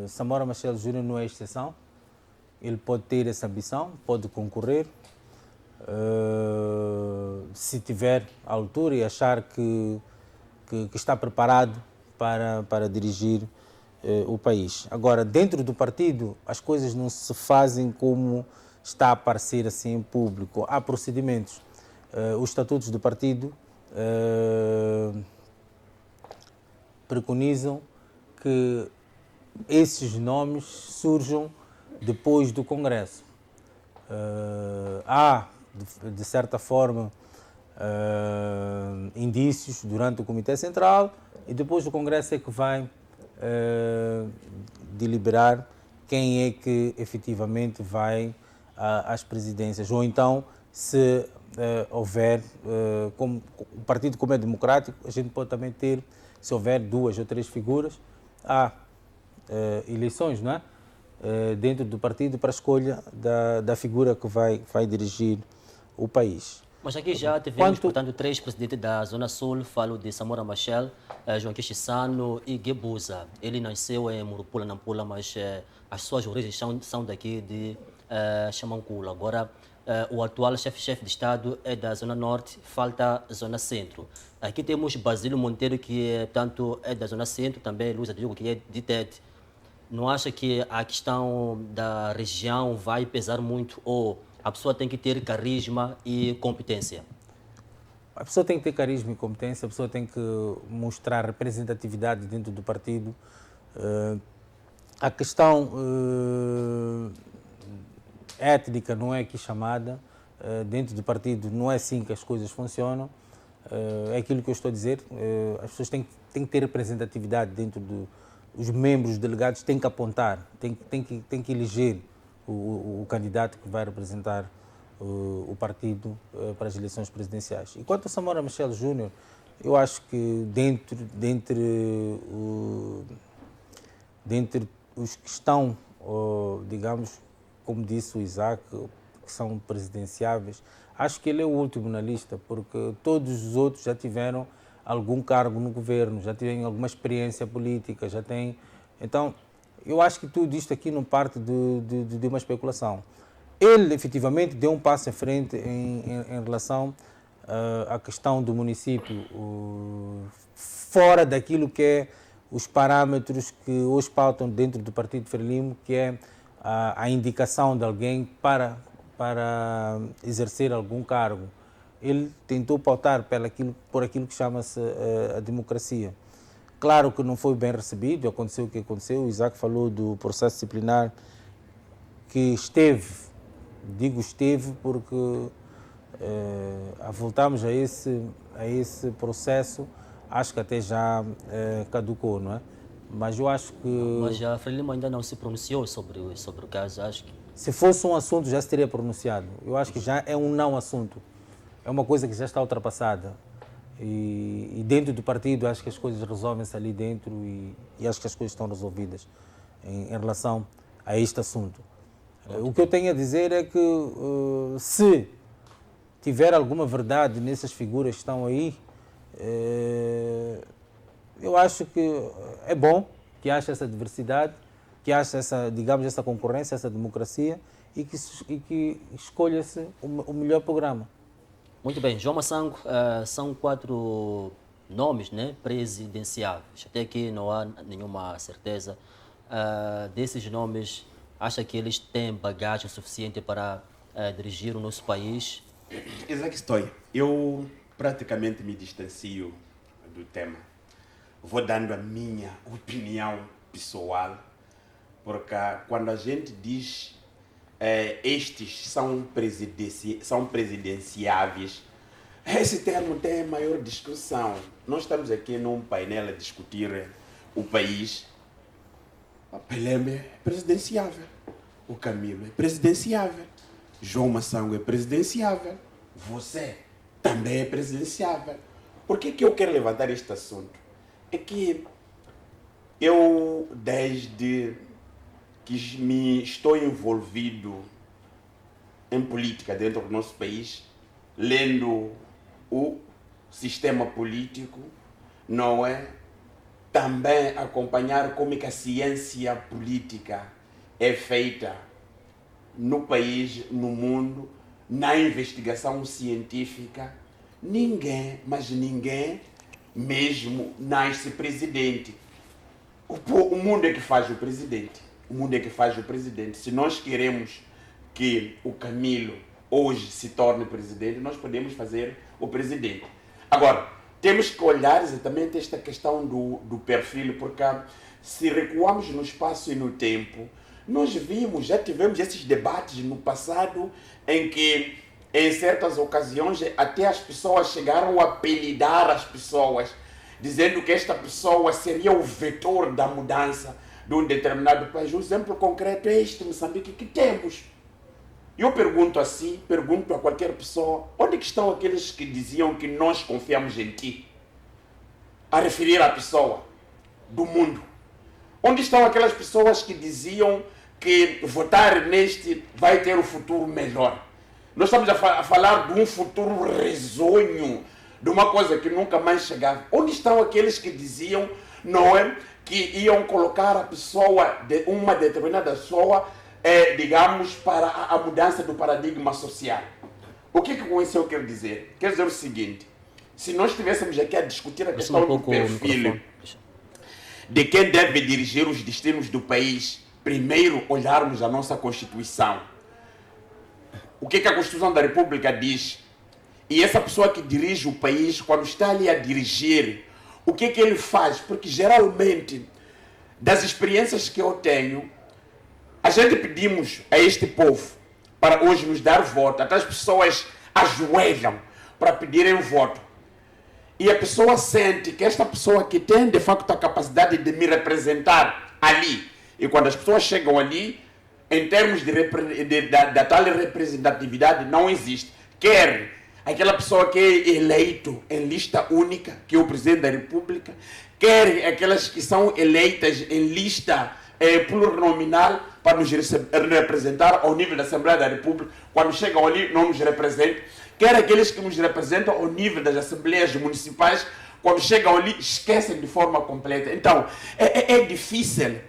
Samora Machel Júnior não é exceção. Ele pode ter essa ambição, pode concorrer, se tiver a altura e achar que está preparado para dirigir o país. Agora, dentro do partido, as coisas não se fazem como está a aparecer assim em público. Há procedimentos. Os estatutos do partido preconizam que esses nomes surjam depois do Congresso. Há, de certa forma, indícios durante o Comitê Central e depois do Congresso é que vai deliberar quem é que efetivamente vai às presidências. Ou então, se houver, como o partido como é democrático, a gente pode também ter, se houver 2 ou 3 figuras, há eleições, não é? Dentro do partido para a escolha da figura que vai dirigir o país. Mas aqui já tivemos, portanto, 3 presidentes da Zona Sul. Falo de Samora Machel, João Chissano e Guebuza. Ele nasceu em Murupula, Nampula, mas as suas origens são daqui de Xamancula. Agora, o atual chefe de Estado é da Zona Norte, falta a Zona Centro. Aqui temos Basílio Monteiro, que tanto é da Zona Centro, também Luís Adrigo, que é de Tete. Não acha que a questão da região vai pesar muito ou a pessoa tem que ter carisma e competência? A pessoa tem que ter carisma e competência, a pessoa tem que mostrar representatividade dentro do partido. A questão étnica não é aqui chamada, dentro do partido não é assim que as coisas funcionam. É aquilo que eu estou a dizer, as pessoas têm que ter representatividade dentro os membros delegados têm que apontar, têm que eleger o candidato que vai representar o partido para as eleições presidenciais. E quanto a Samora Machel Júnior, eu acho que dentre os que estão, digamos, como disse o Isaac, que são presidenciáveis, acho que ele é o último na lista, porque todos os outros já tiveram algum cargo no governo, já têm alguma experiência política, já têm... Então, eu acho que tudo isto aqui não parte de uma especulação. Ele, efetivamente, deu um passo em frente em relação à questão do município, fora daquilo que é os parâmetros que hoje pautam dentro do Partido Frelimo, que é a indicação de alguém para exercer algum cargo. Ele tentou pautar por aquilo que chama-se a democracia. Claro que não foi bem recebido, aconteceu o que aconteceu. O Isaac falou do processo disciplinar que esteve, digo esteve porque voltamos a esse processo, acho que até já caducou, não é? Mas eu acho que... Mas a Frelimo ainda não se pronunciou sobre o caso, acho que... Se fosse um assunto já se teria pronunciado. Eu acho que já é um não assunto. É uma coisa que já está ultrapassada. E dentro do partido acho que as coisas resolvem-se ali dentro e acho que as coisas estão resolvidas em relação a este assunto. O que eu tenho a dizer é que se tiver alguma verdade nessas figuras que estão aí, eu acho que é bom que haja essa diversidade, que haja essa concorrência, essa democracia e que escolha-se o melhor programa. Muito bem, João Massango, são 4 nomes, né, presidenciáveis. Até aqui não há nenhuma certeza. Desses nomes, acha que eles têm bagagem suficiente para dirigir o nosso país? Isaac Stoy, eu praticamente me distancio do tema. Vou dando a minha opinião pessoal, porque quando a gente diz estes são presidenciáveis, esse termo tem maior discussão. Nós estamos aqui num painel a discutir o país. O Pelé é presidenciável, o Camilo é presidenciável, João Massango é presidenciável, você também é presidenciável. Por que eu quero levantar este assunto? É que eu, desde que me estou envolvido em política dentro do nosso país, lendo o sistema político, não é? Também acompanhar como é que a ciência política é feita no país, no mundo, na investigação científica. Ninguém, mas ninguém mesmo nasce presidente. O mundo é que faz o presidente. O mundo é que faz o presidente. Se nós queremos que o Camilo hoje se torne presidente, nós podemos fazer o presidente. Agora, temos que olhar exatamente esta questão do perfil, porque se recuamos no espaço e no tempo, nós já tivemos esses debates no passado em que, em certas ocasiões, até as pessoas chegaram a apelidar as pessoas, dizendo que esta pessoa seria o vetor da mudança de um determinado país. Um exemplo concreto é este Moçambique que temos. Eu pergunto assim, pergunto a qualquer pessoa, onde que estão aqueles que diziam que nós confiamos em ti? A referir à pessoa do mundo. Onde estão aquelas pessoas que diziam que votar neste vai ter um futuro melhor? Nós estamos a falar de um futuro risonho, de uma coisa que nunca mais chegava. Onde estão aqueles que diziam, não é, que iam colocar a pessoa, uma determinada pessoa, digamos, para a mudança do paradigma social. O que com isso eu quero dizer? Quero dizer o seguinte, se nós estivéssemos aqui a discutir a questão do perfil de quem deve dirigir os destinos do país, primeiro olharmos a nossa Constituição. O que a Constituição da República diz? E essa pessoa que dirige o país, quando está ali a dirigir, o que ele faz? Porque geralmente, das experiências que eu tenho, a gente pedimos a este povo para hoje nos dar voto. Até as pessoas ajoelham para pedirem voto. E a pessoa sente que esta pessoa que tem de facto a capacidade de me representar ali. E quando as pessoas chegam ali, em termos da tal representatividade, não existe. Quer aquela pessoa que é eleito em lista única, que é o presidente da República, quer aquelas que são eleitas em lista plurinominal para nos representar ao nível da Assembleia da República, quando chegam ali não nos representam, quer aqueles que nos representam ao nível das Assembleias Municipais, quando chegam ali esquecem de forma completa. Então, é difícil.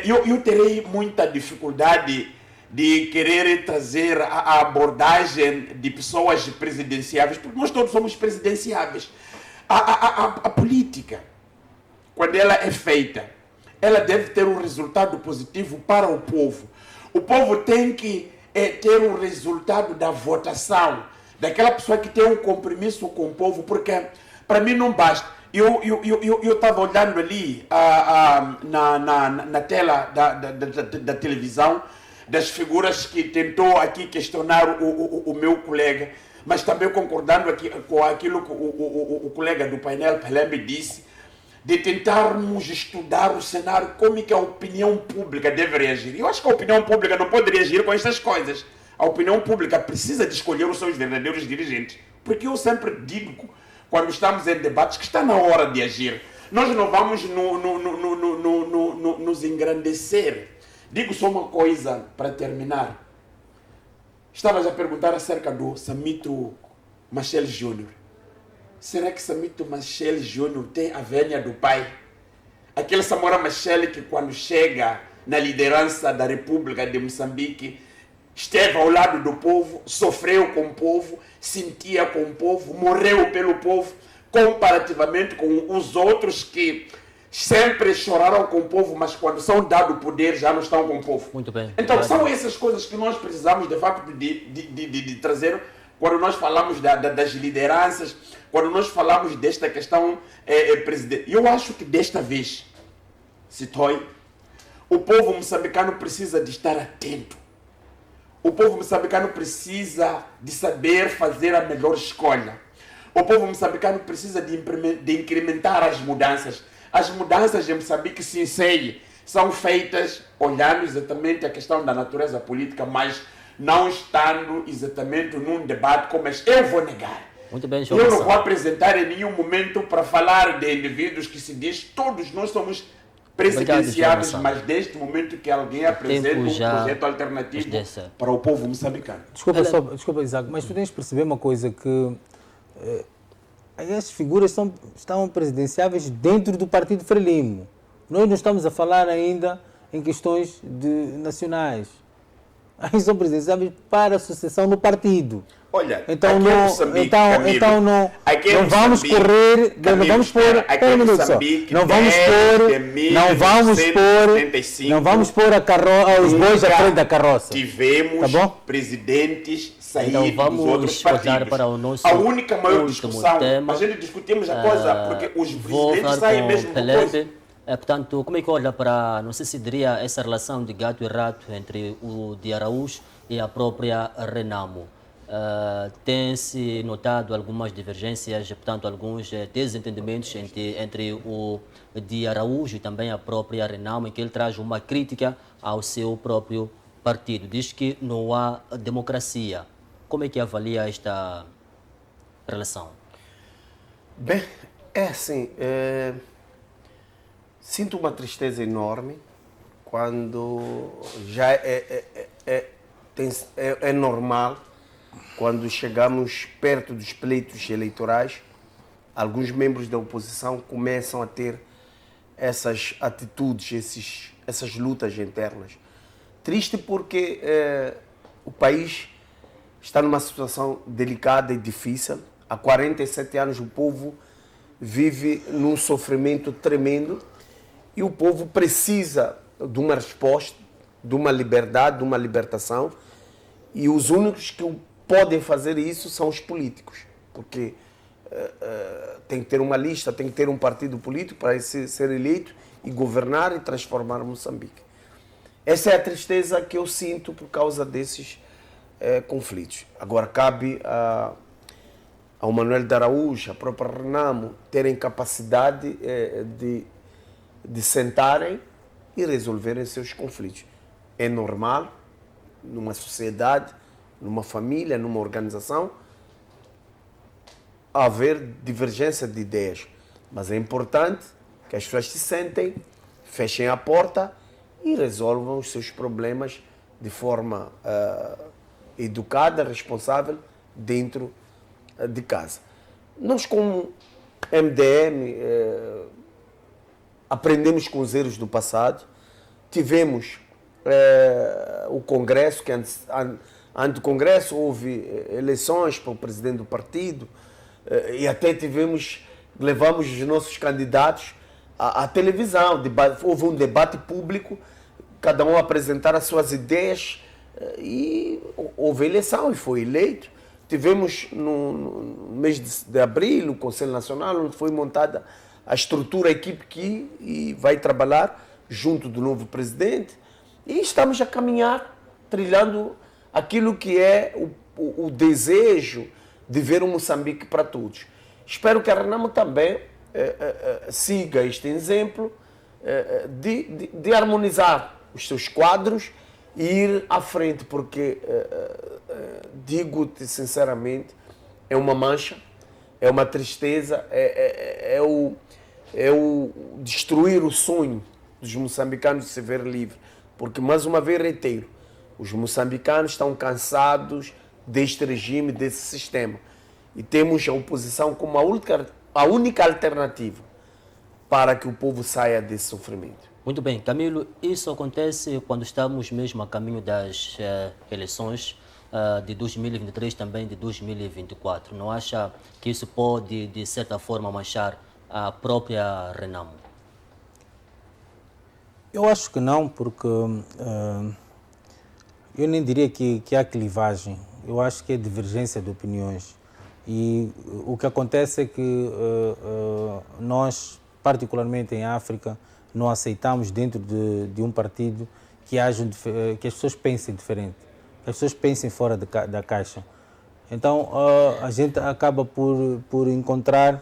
Eu terei muita dificuldade de querer trazer a abordagem de pessoas presidenciáveis, porque nós todos somos presidenciáveis. A política, quando ela é feita, ela deve ter um resultado positivo para o povo. O povo tem que ter um resultado da votação, daquela pessoa que tem um compromisso com o povo, porque para mim não basta. Eu estava olhando ali na tela da televisão, das figuras que tentou aqui questionar o meu colega, mas também concordando aqui com aquilo que o colega do painel, Pelembe, disse, de tentarmos estudar o cenário, como é que a opinião pública deve reagir. Eu acho que a opinião pública não pode reagir com estas coisas. A opinião pública precisa de escolher os seus verdadeiros dirigentes. Porque eu sempre digo, quando estamos em debates, que está na hora de agir. Nós não vamos nos engrandecer. Digo só uma coisa para terminar. Estavas a perguntar acerca do Samito Machel Júnior. Será que Samito Machel Júnior tem a vénia do pai? Aquele Samora Machel que quando chega na liderança da República de Moçambique, esteve ao lado do povo, sofreu com o povo, sentia com o povo, morreu pelo povo, comparativamente com os outros que sempre choraram com o povo, mas quando são dados o poder já não estão com o povo. Muito bem. Então são essas coisas que nós precisamos de facto de trazer quando nós falamos das lideranças, quando nós falamos desta questão presidente. Eu acho que desta vez, Sithole, o povo moçambicano precisa de estar atento. O povo moçambicano precisa de saber fazer a melhor escolha. O povo moçambicano precisa de incrementar as mudanças. As mudanças em Moçambique, sim, sei, são feitas olhando exatamente a questão da natureza política, mas não estando exatamente num debate como este. Eu vou negar. Muito bem, João. Eu não vou apresentar em nenhum momento para falar de indivíduos que se diz todos nós somos presidenciáveis, mas desde o momento que alguém apresenta um projeto alternativo para o povo moçambicano. Desculpa, Isaac, mas tu tens de perceber uma coisa, que as figuras estão presidenciáveis dentro do Partido Frelimo. Nós não estamos a falar ainda em questões nacionais. Aí são presidenciáveis para a sucessão no partido. Olha, então não vamos correr, não vamos pôr os bois à frente da carroça. Tivemos presidentes sair dos outros partidos. Para o nosso a única maior discussão, a gente discutimos a coisa porque os presidentes saem mesmo do coisa. Portanto, como é que olha para, não sei se diria, essa relação de gato e rato entre o de Araújo e a própria Renamo? Tem-se notado algumas divergências, portanto, alguns desentendimentos entre o de Araújo e também a própria Renamo, em que ele traz uma crítica ao seu próprio partido. Diz que não há democracia. Como é que avalia esta relação? Bem, é assim, sinto uma tristeza enorme quando já é normal, quando chegamos perto dos pleitos eleitorais, alguns membros da oposição começam a ter essas atitudes, essas lutas internas. Triste porque o país está numa situação delicada e difícil. Há 47 anos o povo vive num sofrimento tremendo e o povo precisa de uma resposta, de uma liberdade, de uma libertação, e os únicos que podem fazer isso são os políticos, porque tem que ter uma lista, tem que ter um partido político para ser eleito e governar e transformar Moçambique. Essa é a tristeza que eu sinto por causa desses conflitos. Agora cabe ao Manuel de Araújo, a própria Renamo, terem capacidade de sentarem e resolverem seus conflitos. É normal, numa sociedade, numa família, numa organização, haver divergência de ideias. Mas é importante que as pessoas se sentem, fechem a porta e resolvam os seus problemas de forma educada, responsável, dentro de casa. Nós, como MDM, aprendemos com os erros do passado. Tivemos o Congresso, que antes do Congresso houve eleições para o presidente do partido, e até levamos os nossos candidatos à televisão. Houve um debate público, cada um apresentar as suas ideias, e houve eleição e foi eleito. Tivemos no mês de abril o Conselho Nacional, onde foi montada a estrutura, a equipe que vai trabalhar junto do novo presidente, e estamos a caminhar, trilhando aquilo que é o desejo de ver um Moçambique para todos. Espero que a Renamo também siga este exemplo de harmonizar os seus quadros e ir à frente, porque, digo-te sinceramente, é uma mancha, é uma tristeza, é o destruir o sonho dos moçambicanos de se ver livre. Porque, mais uma vez, reitero, os moçambicanos estão cansados deste regime, desse sistema. E temos a oposição como a única alternativa para que o povo saia desse sofrimento. Muito bem, Camilo, isso acontece quando estamos mesmo a caminho das eleições de 2023, também de 2024. Não acha que isso pode, de certa forma, manchar a própria Renamo? Eu acho que não, porque eu nem diria que há clivagem. Eu acho que é divergência de opiniões. E o que acontece é que nós, particularmente em África, não aceitamos dentro de um partido que as pessoas pensem diferente, que as pessoas pensem fora da caixa. Então, a gente acaba por encontrar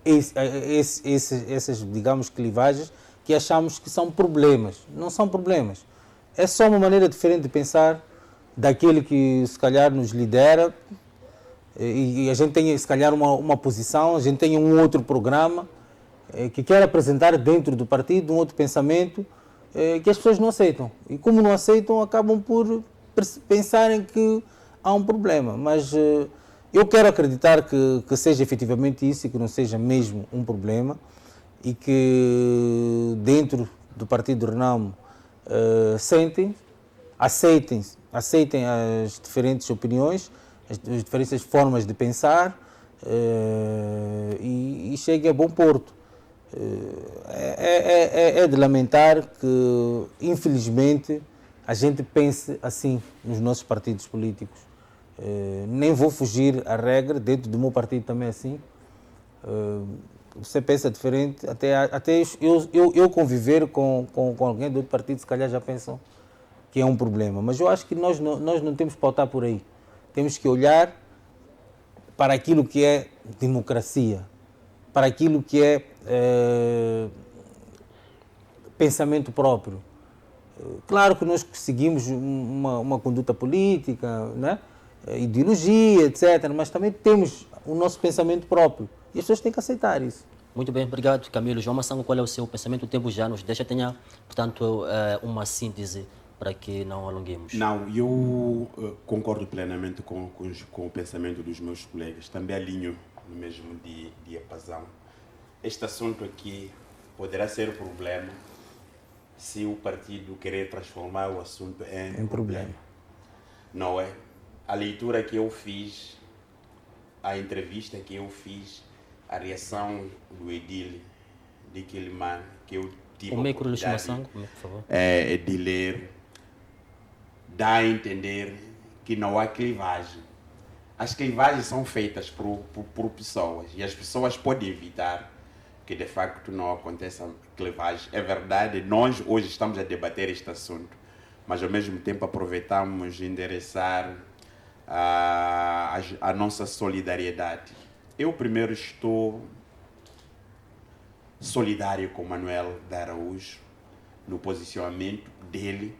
essas, digamos, clivagens que achamos que são problemas. Não são problemas. É só uma maneira diferente de pensar daquele que, se calhar, nos lidera, e a gente tem, se calhar, uma posição, a gente tem um outro programa que quer apresentar dentro do partido, um outro pensamento que as pessoas não aceitam. E como não aceitam, acabam por pensarem que há um problema. Mas eu quero acreditar que seja efetivamente isso e que não seja mesmo um problema, e que dentro do Partido Renamo aceitem as diferentes opiniões, as diferentes formas de pensar e cheguem a bom porto. É de lamentar que, infelizmente, a gente pense assim nos nossos partidos políticos. Nem vou fugir à regra, dentro do meu partido também é assim. Você pensa diferente, até eu conviver com alguém do outro partido, se calhar já pensam que é um problema. Mas eu acho que nós não temos que pautar por aí. Temos que olhar para aquilo que é democracia, para aquilo que é pensamento próprio. Claro que nós seguimos uma conduta política, né? Ideologia, etc., mas também temos o nosso pensamento próprio. E as pessoas têm que aceitar isso. Muito bem, obrigado, Camilo. João Massango, qual é o seu pensamento? O tempo já nos deixa. Tenha, portanto, uma síntese para que não alonguemos. Não, eu concordo plenamente com o pensamento dos meus colegas. Também alinho no mesmo diapasão. Este assunto aqui poderá ser problema se o partido querer transformar o assunto em problema. Não é? A leitura que eu fiz, a entrevista que eu fiz, a reação do Edil de Quilimane, que eu tive O a micro de oportunidade por favor. de ler, dá a entender que não há clivagem. As clivagens são feitas por pessoas e as pessoas podem evitar que de facto não aconteça clivagem. É verdade, nós hoje estamos a debater este assunto, mas ao mesmo tempo aproveitamos de endereçar a nossa solidariedade. Eu primeiro estou solidário com Manuel de Araújo no posicionamento dele,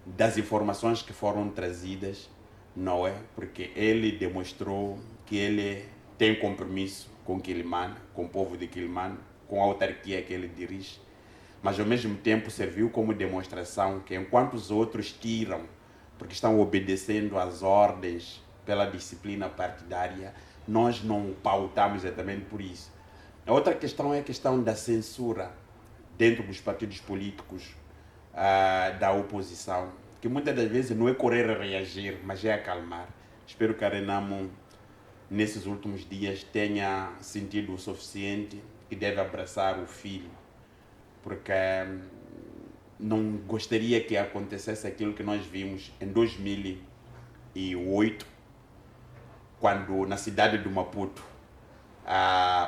das informações que foram trazidas, não é? Porque ele demonstrou que ele tem compromisso com Quilimane, com o povo de Quilimane, com a autarquia que ele dirige, mas ao mesmo tempo serviu como demonstração que enquanto os outros tiram, porque estão obedecendo às ordens pela disciplina partidária, nós não pautamos exatamente por isso. A outra questão é a questão da censura dentro dos partidos políticos da oposição, que muitas das vezes não é correr a reagir, mas é acalmar. Espero que a Renamo, nesses últimos dias, tenha sentido o suficiente e deve abraçar o filho, porque não gostaria que acontecesse aquilo que nós vimos em 2008, quando na cidade de Maputo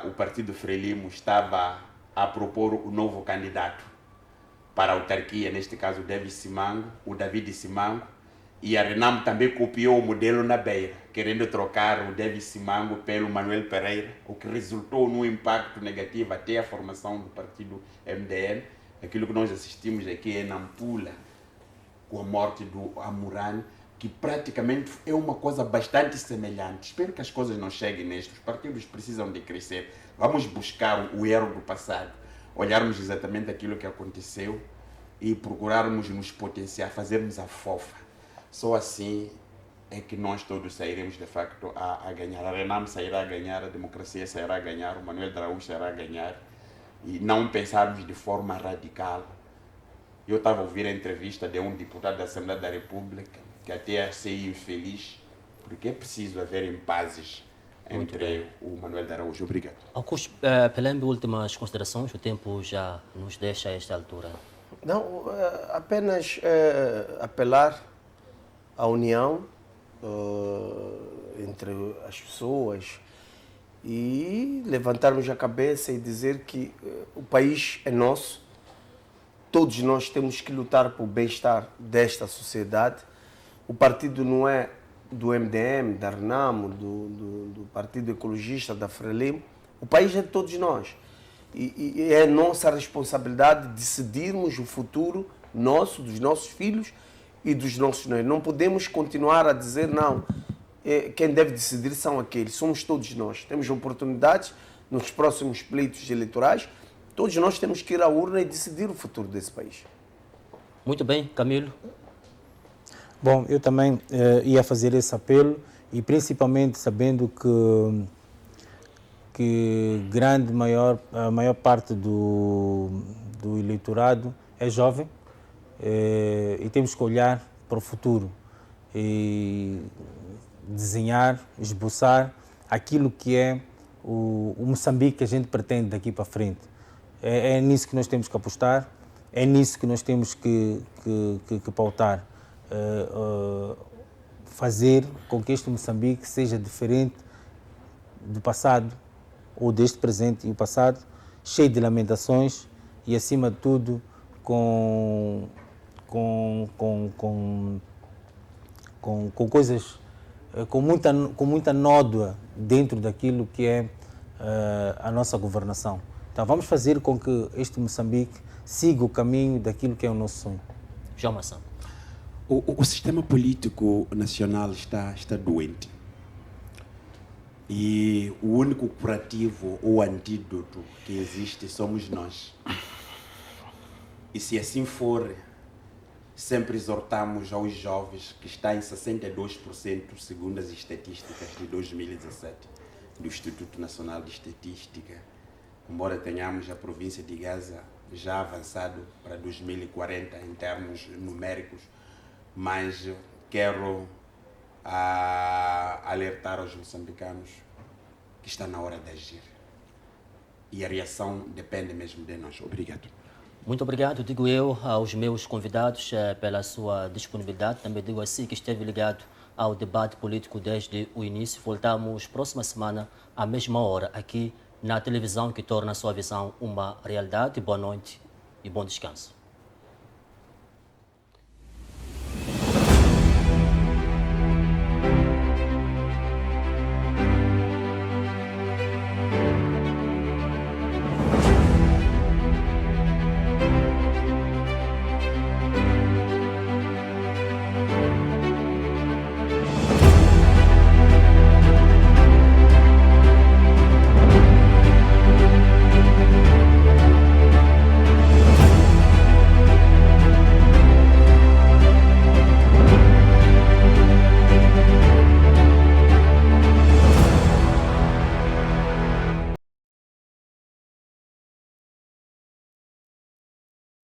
o partido Frelimo estava a propor o novo candidato para a autarquia, neste caso o David Simango, e a Renamo também copiou o modelo na Beira, querendo trocar o David Simango pelo Manuel Pereira, o que resultou num impacto negativo até a formação do partido MDM. Aquilo que nós assistimos aqui em Nampula, com a morte do Amurani, que praticamente é uma coisa bastante semelhante. Espero que as coisas não cheguem nisto. Os partidos precisam de crescer. Vamos buscar o erro do passado, olharmos exatamente aquilo que aconteceu e procurarmos nos potenciar, fazermos a fofa. Só assim é que nós todos sairemos de facto a ganhar. A Renamo sairá a ganhar, a democracia sairá a ganhar, o Manuel de Araújo sairá a ganhar, e não pensarmos de forma radical. Eu estava a ouvir a entrevista de um deputado da Assembleia da República, que até achei infeliz, porque é preciso haver impazes entre o Manuel de Araújo. Obrigado. Augusto, Pelembe, últimas considerações, o tempo já nos deixa a esta altura. Não, apenas apelar à união entre as pessoas e levantarmos a cabeça e dizer que o país é nosso. Todos nós temos que lutar pelo bem-estar desta sociedade. O partido não é do MDM, da Renamo, do Partido Ecologista, da Frelimo. O país é de todos nós. E é nossa responsabilidade decidirmos o futuro nosso, dos nossos filhos e dos nossos netos. Não podemos continuar a dizer, não, quem deve decidir são aqueles. Somos todos nós. Temos oportunidades nos próximos pleitos eleitorais. Todos nós temos que ir à urna e decidir o futuro desse país. Muito bem, Camilo. Bom, eu também ia fazer esse apelo e principalmente sabendo que a maior parte do eleitorado é jovem e temos que olhar para o futuro e desenhar, esboçar aquilo que é o Moçambique que a gente pretende daqui para frente. É nisso que nós temos que apostar, é nisso que nós temos que pautar. Fazer com que este Moçambique seja diferente do passado, ou deste presente e o passado, cheio de lamentações e, acima de tudo, com coisas, com muita nódoa dentro daquilo que é a nossa governação. Então vamos fazer com que este Moçambique siga o caminho daquilo que é o nosso sonho. João Maçã. O sistema político nacional está doente. E o único curativo ou antídoto que existe somos nós. E se assim for, sempre exortamos aos jovens, que está em 62% segundo as estatísticas de 2017 do Instituto Nacional de Estatística. Embora tenhamos a província de Gaza já avançado para 2040 em termos numéricos, mas quero alertar aos moçambicanos que está na hora de agir. E a reação depende mesmo de nós. Obrigado. Muito obrigado, digo eu, aos meus convidados pela sua disponibilidade. Também digo assim que esteve ligado ao debate político desde o início. Voltamos próxima semana, à mesma hora, aqui na televisão que torna a sua visão uma realidade. Boa noite e bom descanso.